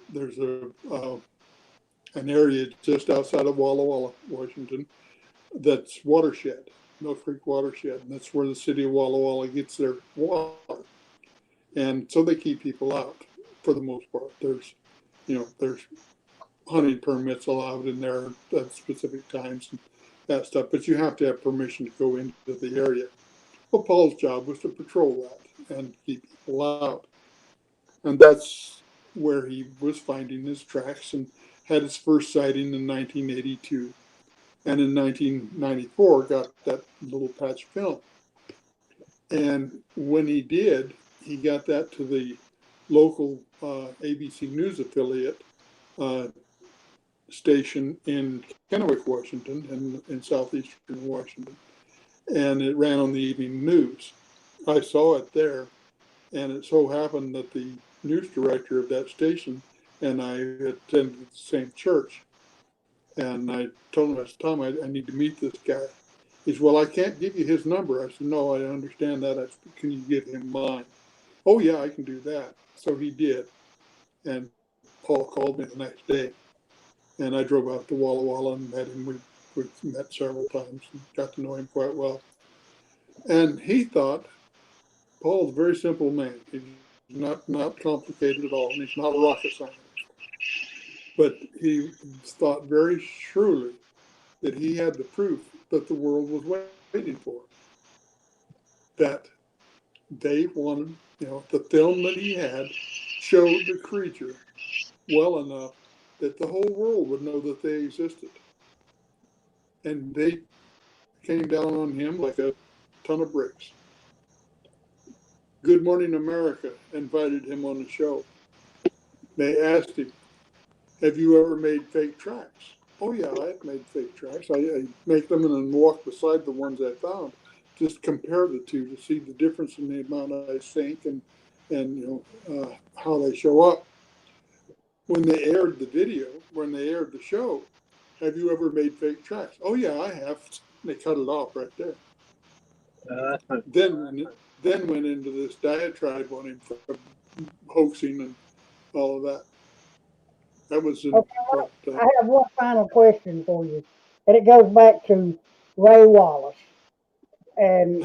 S3: There's an area just outside of Walla Walla, Washington, that's watershed, Milk Creek watershed, and that's where the city of Walla Walla gets their water. And so they keep people out for the most part. There's hunting permits allowed in there at specific times and that stuff, but you have to have permission to go into the area. Well, Paul's job was to patrol that and keep people out. And that's where he was finding his tracks and had his first sighting in 1982. and in 1994 got that little patch film. And when he did, he got that to the local ABC News affiliate station in Kennewick, Washington, in southeastern Washington. And it ran on the evening news. I saw it there, and it so happened that the news director of that station and I attended the same church. And I told him, I said, Tom, I need to meet this guy. He said, well, I can't give you his number. I said, no, I understand that. I said, can you give him mine? Oh, yeah, I can do that. So he did. And Paul called me the next day. And I drove out to Walla Walla and met him. We met several times and got to know him quite well. And he thought, Paul's a very simple man. He's not complicated at all. And he's not a rocket scientist. But he thought very surely that he had the proof that the world was waiting for. That they wanted, the film that he had showed the creature well enough that the whole world would know that they existed. And they came down on him like a ton of bricks. Good Morning America invited him on the show. They asked him, have you ever made fake tracks? Oh yeah, I've made fake tracks. I make them and then walk beside the ones I found. Just compare the two to see the difference in the amount I sink and how they show up. When they aired the video, when they aired the show, have you ever made fake tracks? Oh yeah, I have. They cut it off right there. Then went into this diatribe on him for hoaxing and all of that. That was
S1: Okay, I have one final question for you, and it goes back to Ray Wallace and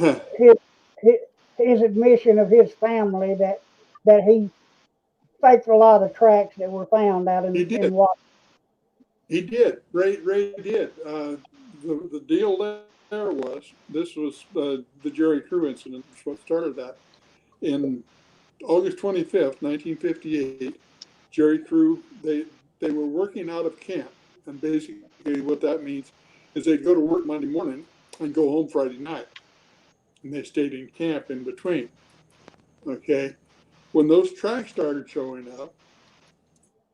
S1: his admission of his family that he faked a lot of tracks that were found out in Washington.
S3: He did. Ray did. The deal there was, this was the Jerry Crew incident, what started that. In August 25th, 1958, Jerry Crew, they were working out of camp. And basically what that means is they'd go to work Monday morning and go home Friday night. And they stayed in camp in between. Okay. When those tracks started showing up,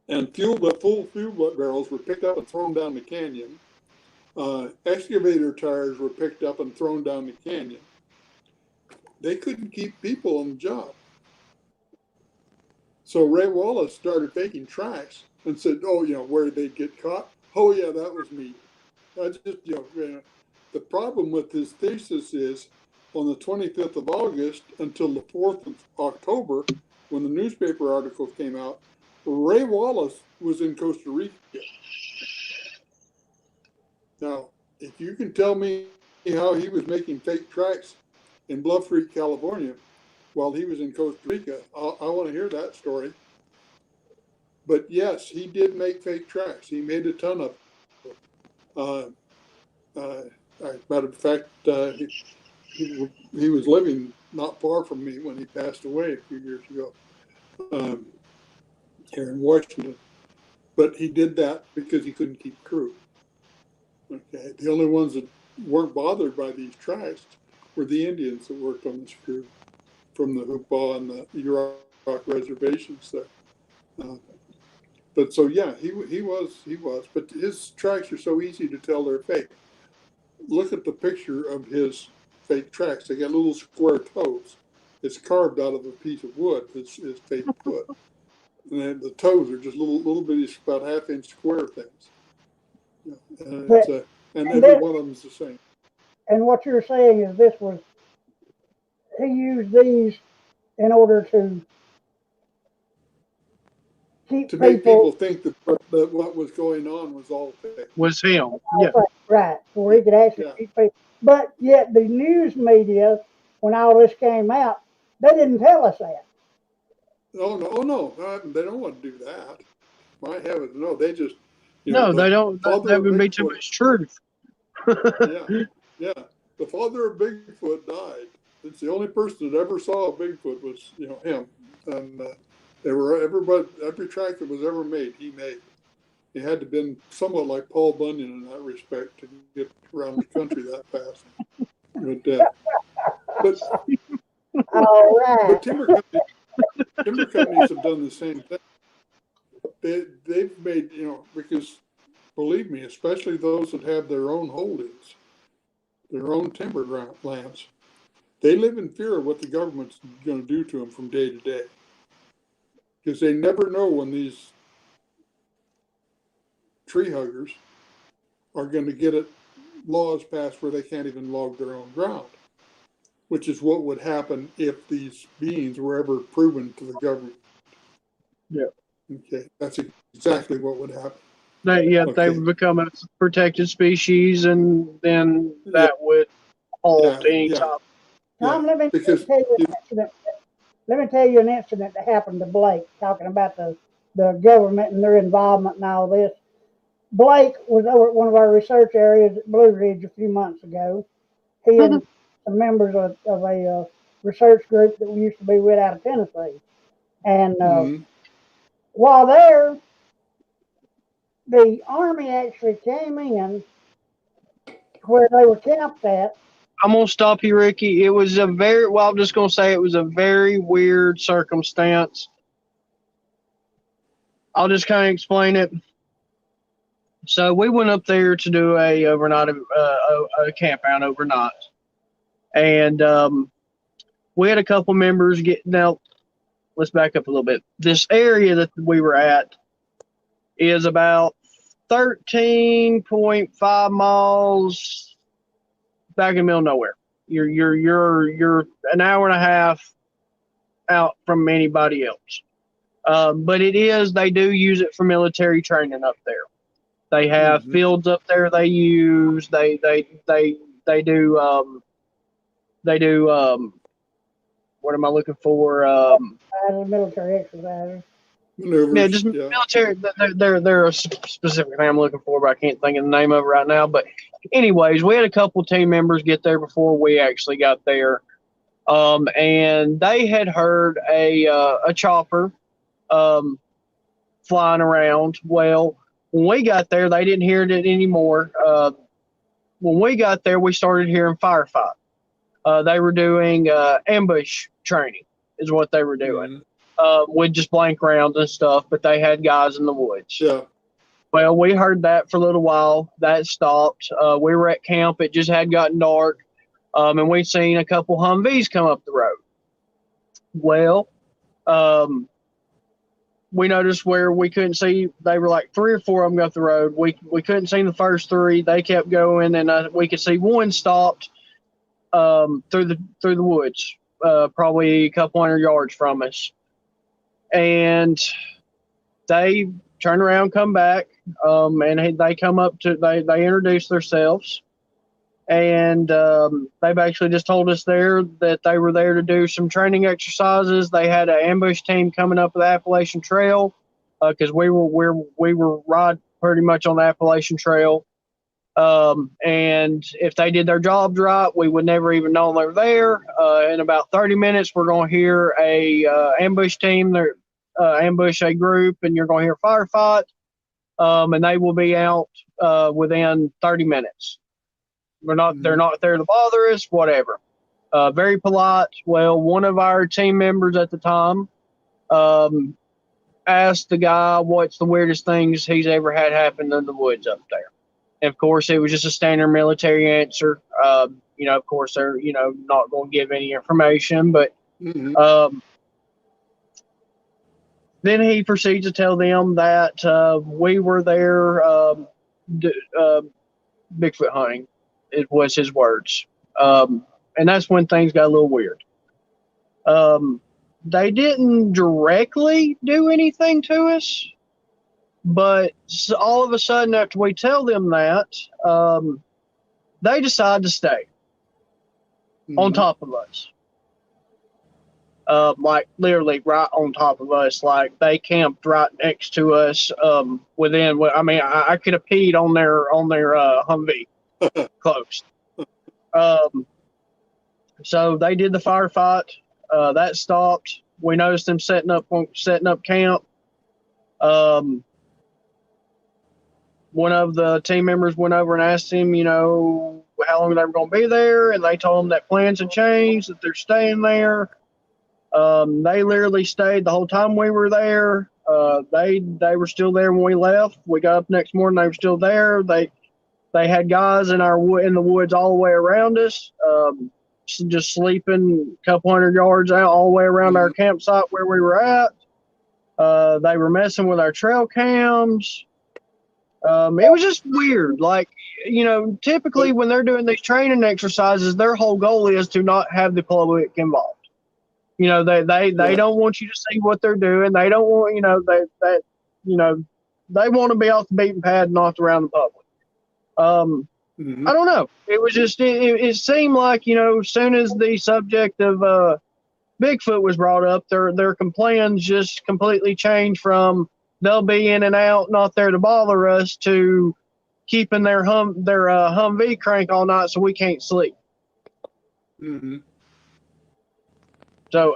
S3: and full fuel barrels were picked up and thrown down the canyon, excavator tires were picked up and thrown down the canyon, they couldn't keep people on the job. So Ray Wallace started faking tracks and said, oh, where did they get caught? Oh, yeah, that was me. I just, the problem with this thesis is on the 25th of August until the 4th of October, when the newspaper articles came out, Ray Wallace was in Costa Rica. Now, if you can tell me how he was making fake tracks in Bluff Creek, California, while he was in Costa Rica, I want to hear that story. But yes, he did make fake tracks. He made a ton of them. Matter of fact, he was living not far from me when he passed away a few years ago here in Washington. But he did that because he couldn't keep crew. Okay, the only ones that weren't bothered by these tracks were the Indians that worked on this crew from the Hoopaw and the Yurok reservations there. But so yeah, he was. But his tracks are so easy to tell they're fake. Look at the picture of his fake tracks. They got little square toes. It's carved out of a piece of wood. It's fake wood, and then the toes are just little bitty, about half-inch square things. And every one of them is the same.
S1: And what you're saying is he used these in order to make
S3: people think that what was going on was all fake.
S2: Was him. Yeah.
S1: Right. Where he could actually keep people. But yet the news media, when all this came out, they didn't tell us that.
S3: Oh no. They don't want to do that. My heavens, no. They just
S2: no, they don't. That would be too much truth.
S3: Yeah. The father of Bigfoot died. It's the only person that ever saw a Bigfoot was him, and every track that was ever made, he made. You had to have been somewhat like Paul Bunyan in that respect to get around the country that fast. But
S1: All right.
S3: but timber companies have done the same thing. They've made, because believe me, especially those that have their own holdings, their own timber lands, they live in fear of what the government's going to do to them from day to day. Because they never know when these tree huggers are going to get laws passed where they can't even log their own ground, which is what would happen if these beings were ever proven to the government.
S2: Yeah.
S3: Okay, that's exactly what would happen.
S2: They would become a protected species, and then that would halt any time.
S1: Tom, let me tell you an incident that happened to Blake, talking about the government and their involvement and all this. Blake was over at one of our research areas at Blue Ridge a few months ago. He and some members of a research group that we used to be with out of Tennessee. And while there, the Army actually came in where they were camped at.
S2: I'm going to stop you, Ricky. I'm just going to say it was a very weird circumstance. I'll just kind of explain it. So we went up there to do a camp out overnight. And we had a couple members now, let's back up a little bit. This area that we were at is about 13.5 miles back in the middle of nowhere. You're an hour and a half out from anybody else. But they do use it for military training up there. They have fields up there they use. They do what am I looking for?
S1: Military exercises.
S2: Yeah, just military. They're a specific thing I'm looking for, but I can't think of the name of it right now. But anyways, we had a couple team members get there before we actually got there, and they had heard a chopper flying around. Well, when we got there, they didn't hear it anymore. When we got there, we started hearing firefight. They were doing ambush training, is what they were doing. With just blank rounds and stuff, but they had guys in the woods.
S3: Yeah.
S2: Well, we heard that for a little while. That stopped. We were at camp. It just had gotten dark, and we'd seen a couple Humvees come up the road. Well, we noticed where we couldn't see. They were like 3 or 4 of them go up the road. We couldn't see the first 3. They kept going, and we could see one stopped through the woods, probably a couple hundred yards from us. And they turn around, come back, and they come up to, they introduce themselves. And they've actually just told us there that they were there to do some training exercises. They had an ambush team coming up the Appalachian Trail because we were right pretty much on the Appalachian Trail. And if they did their jobs right, we would never even know they were there. In about 30 minutes, we're going to hear a ambush team. Ambush a group, and you're going to hear a firefight, and they will be out within 30 minutes. They're not there to bother us, whatever. Very polite. Well, one of our team members at the time asked the guy what's the weirdest things he's ever had happen in the woods up there. And of course, it was just a standard military answer. Of course, they're not going to give any information, but then he proceeds to tell them that we were there Bigfoot hunting. It was his words. And that's when things got a little weird. They didn't directly do anything to us, but all of a sudden after we tell them that, they decide to stay on top of us. Like literally right on top of us. Like they camped right next to us. I could have peed on their Humvee close. So they did the firefight. That stopped. We noticed them setting up camp. one of the team members went over and asked him, how long they were going to be there, and they told him that plans had changed, that they're staying there. They literally stayed the whole time we were there. They were still there when we left. We got up next morning, they were still there. They had guys in the woods all the way around us, just sleeping a couple hundred yards out all the way around our campsite where we were at. They were messing with our trail cams. It was just weird. Like, typically when they're doing these training exercises, their whole goal is to not have the public involved. They don't want you to see what they're doing. They don't want, they want to be off the beaten path and not around the public. I don't know. It was just, it seemed like, as soon as the subject of Bigfoot was brought up, their complaints just completely changed from they'll be in and out, not there to bother us, to keeping their Humvee crank all night so we can't sleep.
S3: Mm-hmm.
S2: So,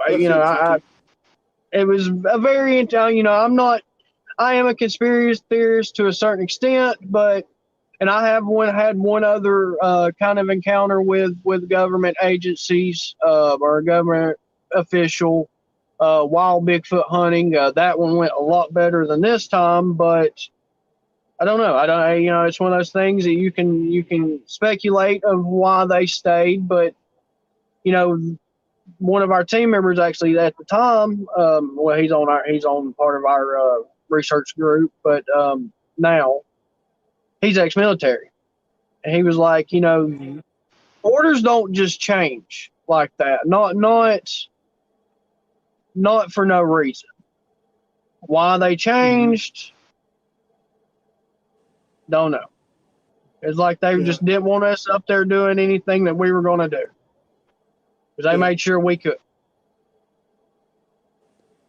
S2: it was a very, I am a conspiracy theorist to a certain extent, and I have had one other kind of encounter with government agencies or a government official while Bigfoot hunting. That one went a lot better than this time, but I don't know. It's one of those things that you can speculate of why they stayed, but one of our team members actually at the time, he's on part of our research group, but now he's ex-military, and he was like, orders don't just change like that, not for no reason. Why they changed, don't know. It's like they just didn't want us up there doing anything that we were going to do, because they made sure we could.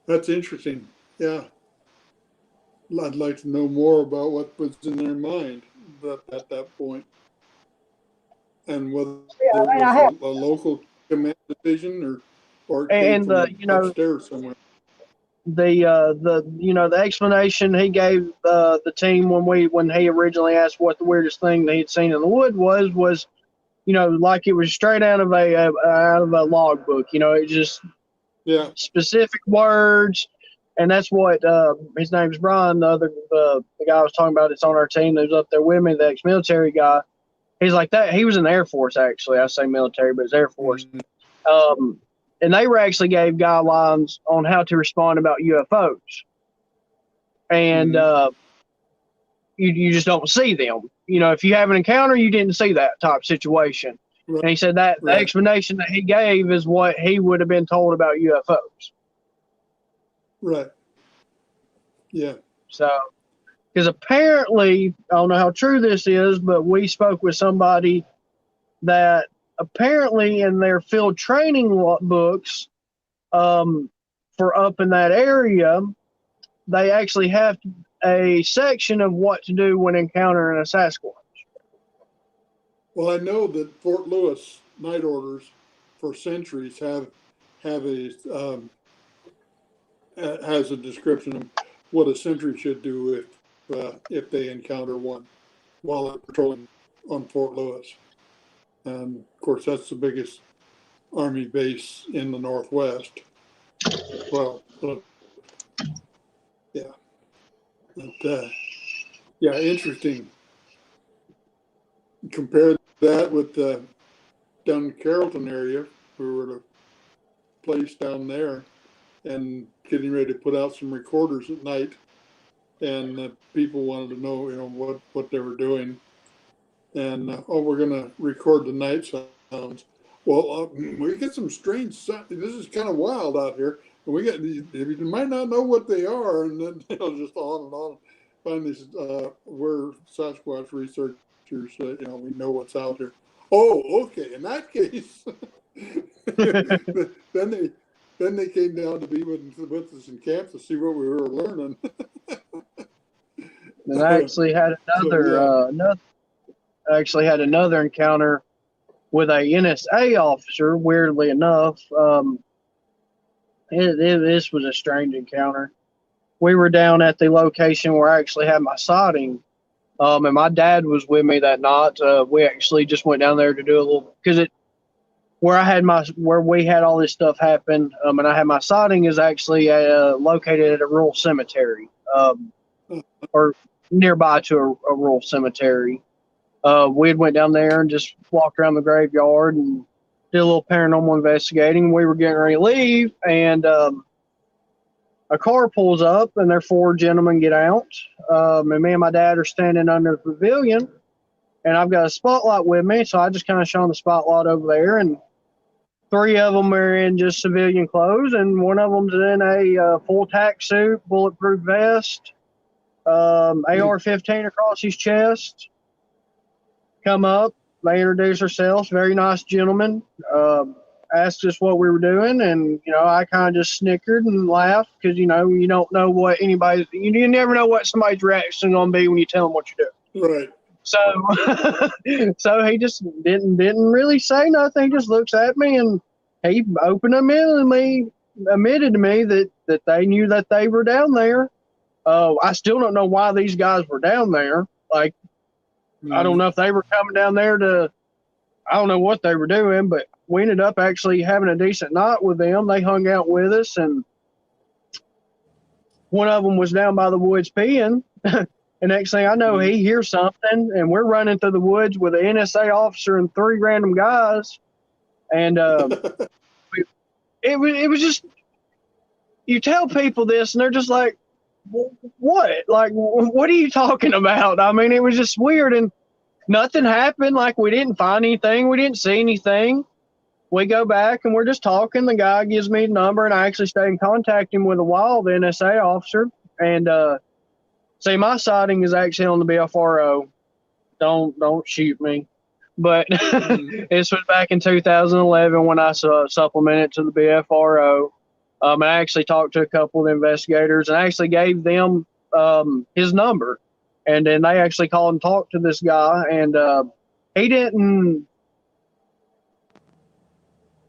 S3: That's interesting. Yeah. I'd like to know more about what was in their mind at that point, and whether it was a local command decision or it came from upstairs somewhere.
S2: The explanation he gave the team when he originally asked what the weirdest thing they had seen in the wood was like it was straight out of a logbook. It just specific words. And that's what his name's Brian, the guy I was talking about that's on our team that was up there with me, the ex-military guy. He's like that. He was in the Air Force, actually. I say military, but it's Air Force. And they actually gave guidelines on how to respond about UFOs. And you just don't see them. If you have an encounter, you didn't see that type situation. Right. And he said that the explanation that he gave is what he would have been told about UFOs.
S3: Right. Yeah.
S2: So, because apparently, I don't know how true this is, but we spoke with somebody that apparently in their field training books for up in that area, they actually have a section of what to do when encountering a Sasquatch.
S3: Well, I know that Fort Lewis night orders for centuries has a description of what a sentry should do if they encounter one while they're patrolling on Fort Lewis. And of course, that's the biggest Army base in the Northwest. Well, yeah, but, interesting. Compare that with down in Carrollton area. We were at a place down there and getting ready to put out some recorders at night, and people wanted to know, what they were doing. And we're going to record the night sounds. Well, we get some strange sounds. This is kind of wild out here. And you might not know what they are, and then just on and on. Finally, we're Sasquatch researchers. We know what's out here. Oh, okay. In that case, then they came down to be with us in camp to see what we were learning.
S2: And I actually had another encounter with a NSA officer. Weirdly enough, this was a strange encounter. We were down at the location where I actually had my sighting And my dad was with me that night. We actually just went down there to do a little, because where we had all this stuff happen, and I had my sighting is actually located at a rural cemetery, or nearby to a rural cemetery. We had went down there and just walked around the graveyard and did a little paranormal investigating. We were getting ready to leave, and a car pulls up, and their four gentlemen get out. And me and my dad are standing under the pavilion, and I've got a spotlight with me, so I just kind of shone the spotlight over there, and three of them are in just civilian clothes, and one of them's in a full tack suit, bulletproof vest, AR-15 across his chest. Come up, they introduce themselves, very nice gentlemen, asked us what we were doing, and I kind of just snickered and laughed, because you don't know what you never know what somebody's reaction is going to be when you tell them what you do.
S3: Right.
S2: So so he just didn't really say nothing. He just looks at me, and he admitted to me that they knew that they were down there. I still don't know why these guys were down there. Like, I don't know if they were coming down there I don't know what they were doing, but we ended up actually having a decent night with them. They hung out with us, and one of them was down by the woods peeing. And next thing I know, he hears something, and we're running through the woods with an NSA officer and three random guys. And it was just, you tell people this, and they're just like, what? Like, what are you talking about? I mean, it was just weird, and nothing happened. Like, we didn't find anything. We didn't see anything. We go back, and we're just talking. The guy gives me the number, and I actually stay in contact him with a while, the NSA officer. And see, my sighting is actually on the BFRO. Don't shoot me. But this was back in 2011 when I supplemented to the BFRO. I actually talked to a couple of the investigators and actually gave them his number. And then they actually called and talked to this guy. And he didn't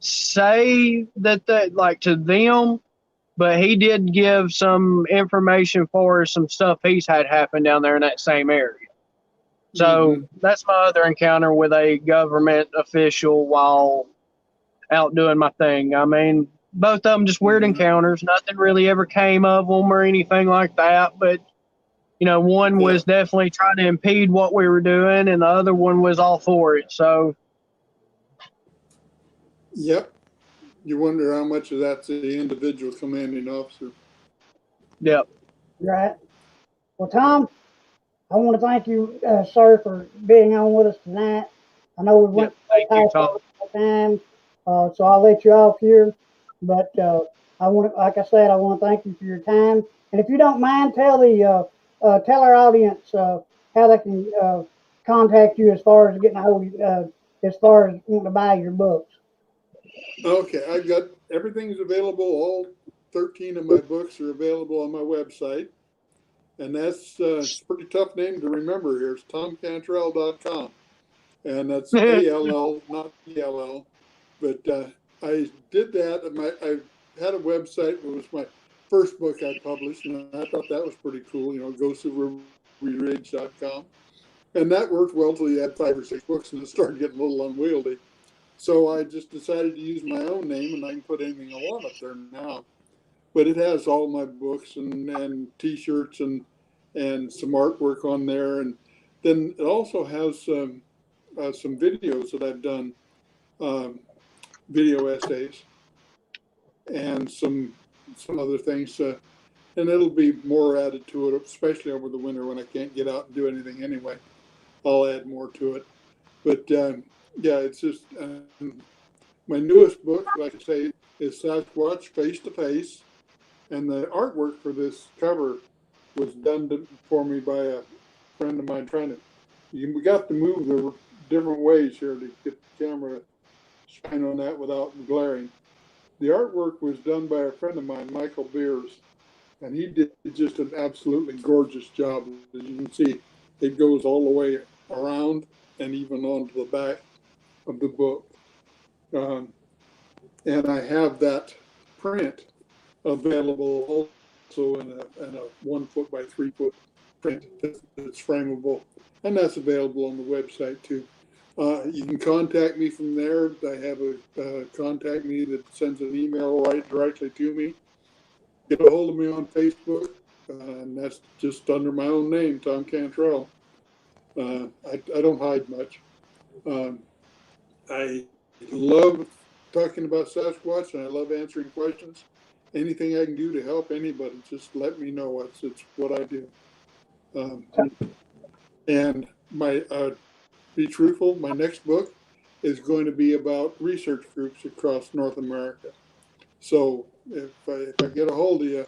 S2: say that like to them, but he did give some information for some stuff he's had happen down there in that same area. So that's my other encounter with a government official while out doing my thing. I mean, both of them just weird encounters. Nothing really ever came of them or anything like that. But, one was definitely trying to impede what we were doing, and the other one was all for it. So.
S3: Yep. You wonder how much of that's the individual commanding officer.
S2: Yep.
S1: Right. Well, Thom, I want to thank you, sir, for being on with us tonight. I know we went past time, so I'll let you off here. But like I said, I want to thank you for your time. And if you don't mind, tell our audience how they can contact you as far as getting a hold of you, as far as wanting to buy your books.
S3: Okay, I've got everything's available. All 13 of my books are available on my website. And that's it's a pretty tough name to remember here. It's thomcantrell.com. And that's ALL, not ELL. But I did that. I had a website. It was my first book I published, and I thought that was pretty cool, ghostofrubyridge.com. And that worked well until you had 5 or 6 books, and it started getting a little unwieldy. So I just decided to use my own name, and I can put anything I want up there now. But it has all my books and T-shirts and some artwork on there, and then it also has some videos that I've done, video essays, and some other things, and it'll be more added to it, especially over the winter when I can't get out and do anything anyway. I'll add more to it, but yeah, it's just my newest book, like I say, is Sasquatch Face to Face. And the artwork for this cover was done for me by a friend of mine we got to move the different ways here to get the camera to shine on that without glaring. The artwork was done by a friend of mine, Michael Beers, and he did just an absolutely gorgeous job. As you can see, it goes all the way around and even onto the back of the book. And I have that print available also in a 1 foot by 3 foot print that's frameable, and that's available on the website too. You can contact me from there. I have a contact me that sends an email right directly to me. Get a hold of me on Facebook, and that's just under my own name, Thom Cantrell. I don't hide much. I love talking about Sasquatch, and I love answering questions. Anything I can do to help anybody, just let me know. It's what I do. And my be truthful, my next book is going to be about research groups across North America. So if I get a hold of you,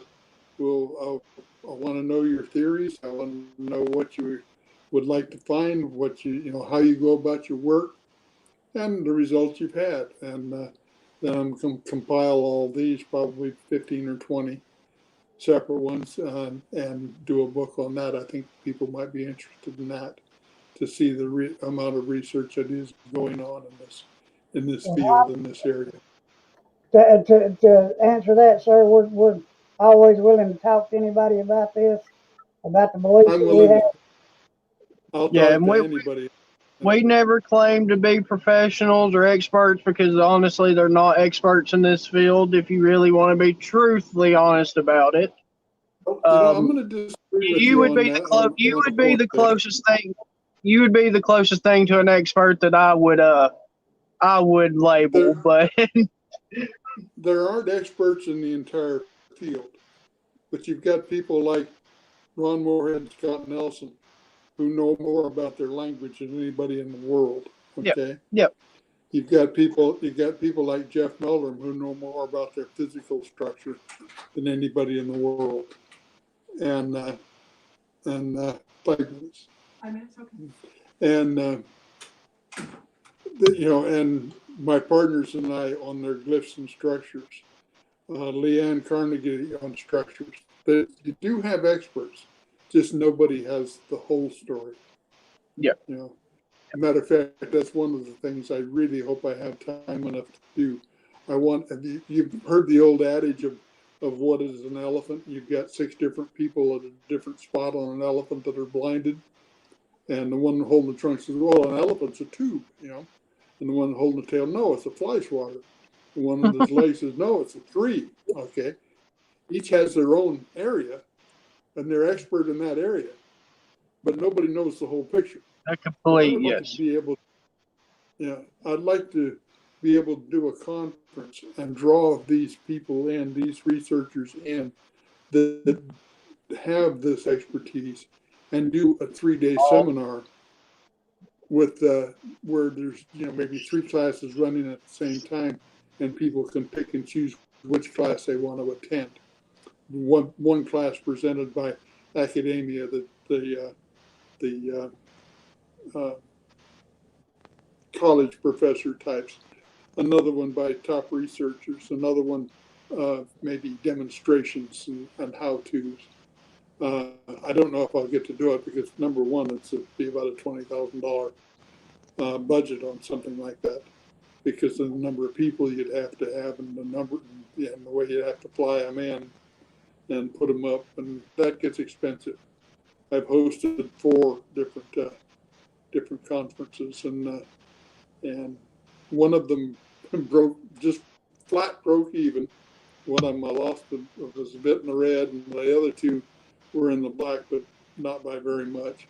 S3: I want to know your theories. I want to know what you would like to find, what how you go about your work, and the results you've had. And then I'm going to compile all these, probably 15 or 20 separate ones, and do a book on that. I think people might be interested in that, to see the amount of research that is going on in this field, in this area.
S1: To answer that, sir, we're always willing to talk to anybody about this, about the beliefs
S3: I'm
S1: that we
S3: willing
S1: have.
S3: to. I'll
S2: Yeah,
S3: talk
S2: and
S3: to anybody.
S2: we never claim to be professionals or experts, because honestly, they're not experts in this field. If you really want to be truthfully honest about it,
S3: I'm going to disagree with
S2: you
S3: you
S2: would
S3: on
S2: be
S3: that.
S2: you
S3: on
S2: would
S3: a
S2: be
S3: point
S2: the
S3: there.
S2: closest thing. You would be the closest thing to an expert that I would label, but
S3: There aren't experts in the entire field, but you've got people like Ron Moorhead and Scott Nelson who know more about their language than anybody in the world. Okay.
S2: Yep.
S3: You've got people like Jeff Meldrum who know more about their physical structure than anybody in the world. And languages. And and my partners and I on their glyphs and structures. Leanne Carnegie on structures. But you do have experts, just nobody has the whole story.
S2: Yeah.
S3: Matter of fact, that's one of the things I really hope I have time enough to do. You've heard the old adage of what is an elephant? You've got 6 different people at a different spot on an elephant that are blinded. And the one holding the trunk says, well, an elephant's a tube, And the one holding the tail, no, it's a fly swatter. The one with his legs says, no, it's a tree. Okay. Each has their own area, and they're expert in that area. But nobody knows the whole picture.
S2: a complete
S3: yes. I'd like to be able to do a conference and draw these people in, these researchers in, that have this expertise, and do a 3-day seminar with where there's maybe 3 classes running at the same time, and people can pick and choose which class they want to attend. One class presented by academia, the college professor types, another one by top researchers, another one maybe demonstrations and how-tos. I don't know if I'll get to do it because, number one, it's be about a $20,000 budget on something like that, because of the number of people you'd have to have, and the way you'd have to fly them in and put them up, and that gets expensive. I've hosted 4 different conferences, and one of them just flat broke even. One of them I lost, was a bit in the red, and the other 2 were in the black, but not by very much.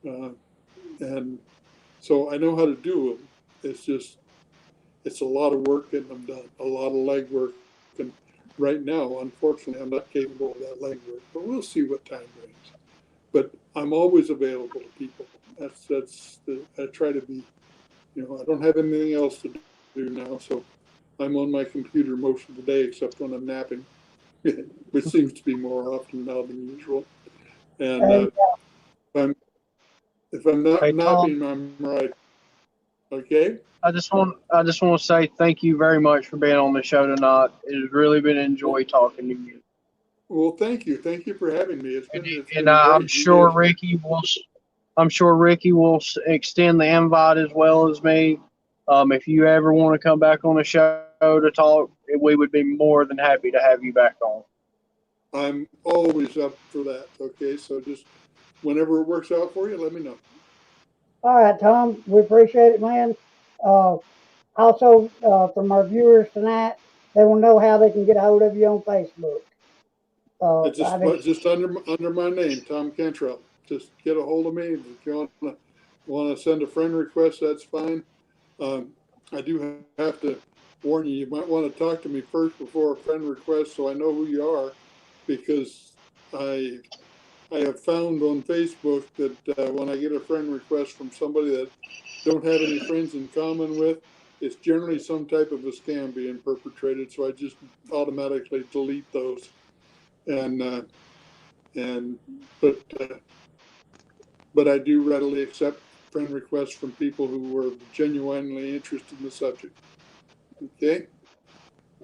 S3: And so I know how to do them. It's a lot of work getting them done, a lot of leg work. And right now, unfortunately, I'm not capable of that leg work, but we'll see what time brings. But I'm always available to people. I try to be, I don't have anything else to do now, so I'm on my computer most of the day, except when I'm napping, which seems to be more often now than usual. And if I'm not
S2: Hey,
S3: napping,
S2: Tom,
S3: I'm right. Okay.
S2: I just want to say thank you very much for being on the show tonight. It has really been an enjoy talking to you.
S3: Well, thank you for having me. It's been
S2: I'm
S3: great.
S2: sure Ricky will extend the invite as well as me. If you ever want to come back on the show to talk, we would be more than happy to have you back on.
S3: I'm always up for that. Okay, so just whenever it works out for you, let me know.
S1: All right, Tom, we appreciate it, man. Also, from our viewers tonight, they will know how they can get a hold of you on Facebook.
S3: It's just under my name, Thom Cantrell. Just get a hold of me. If you want to send a friend request, that's fine. I do have to warn you, you might want to talk to me first before a friend request so I know who you are, because I have found on Facebook that when I get a friend request from somebody that don't have any friends in common with, it's generally some type of a scam being perpetrated. So I just automatically delete those. And but I do readily accept friend requests from people who are genuinely interested in the subject. Okay.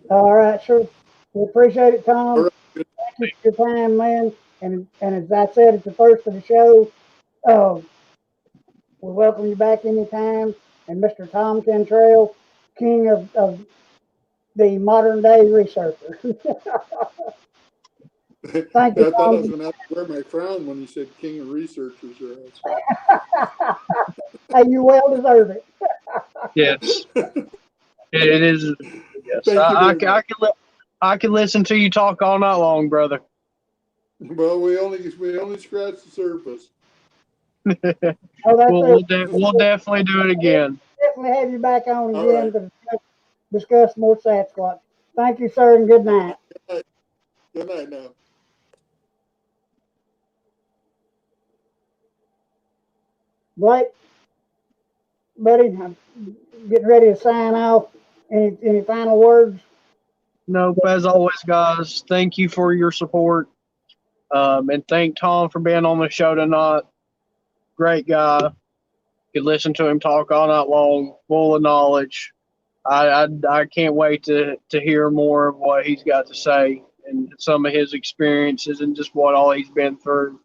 S1: All right, sir. We appreciate it,
S3: All
S1: Tom.
S3: right. Good.
S1: Thank you for your time, man. And as I said at the first of the show, we welcome you back anytime. And Mr. Thom Cantrell, king of the modern day researcher. Thank you,
S3: I thought I was
S1: Tom.
S3: going to have to wear my crown when you said king of researchers.
S1: Hey, you well deserve it.
S2: Yes, it is. Yes,
S3: Thank you very much.
S2: I can listen to you talk all night long, brother.
S3: Well, we only scratched the surface.
S1: Oh, that's
S2: We'll definitely do it again.
S1: definitely have you back on
S3: All
S1: again
S3: right.
S1: to discuss more Sasquatch. Thank you, sir, and good night.
S3: Good night now.
S1: Blake, buddy, I'm getting ready to sign off. Any final words?
S2: Nope. As always, guys, thank you for your support. And thank Tom for being on the show tonight. Great guy. Could listen to him talk all night long, full of knowledge. I can't wait to hear more of what he's got to say and some of his experiences and just what all he's been through.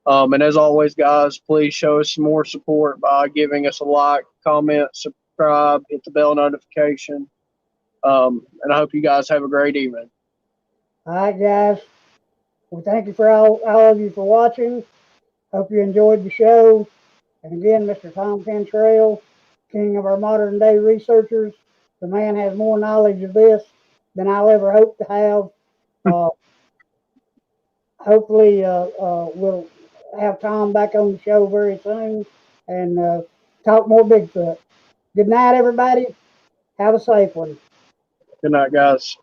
S2: And as always, guys, please show us some more support by giving us a like, comment, subscribe, hit the bell notification. And I hope you guys have a great evening.
S1: All right, guys. Well, thank you for all of you for watching. Hope you enjoyed the show. And again, Mr. Thom Cantrell, king of our modern day researchers. The man has more knowledge of this than I'll ever hope to have. Hopefully, we'll have Tom back on the show very soon and talk more Bigfoot. Good night, everybody. Have a safe one.
S2: Good night, guys.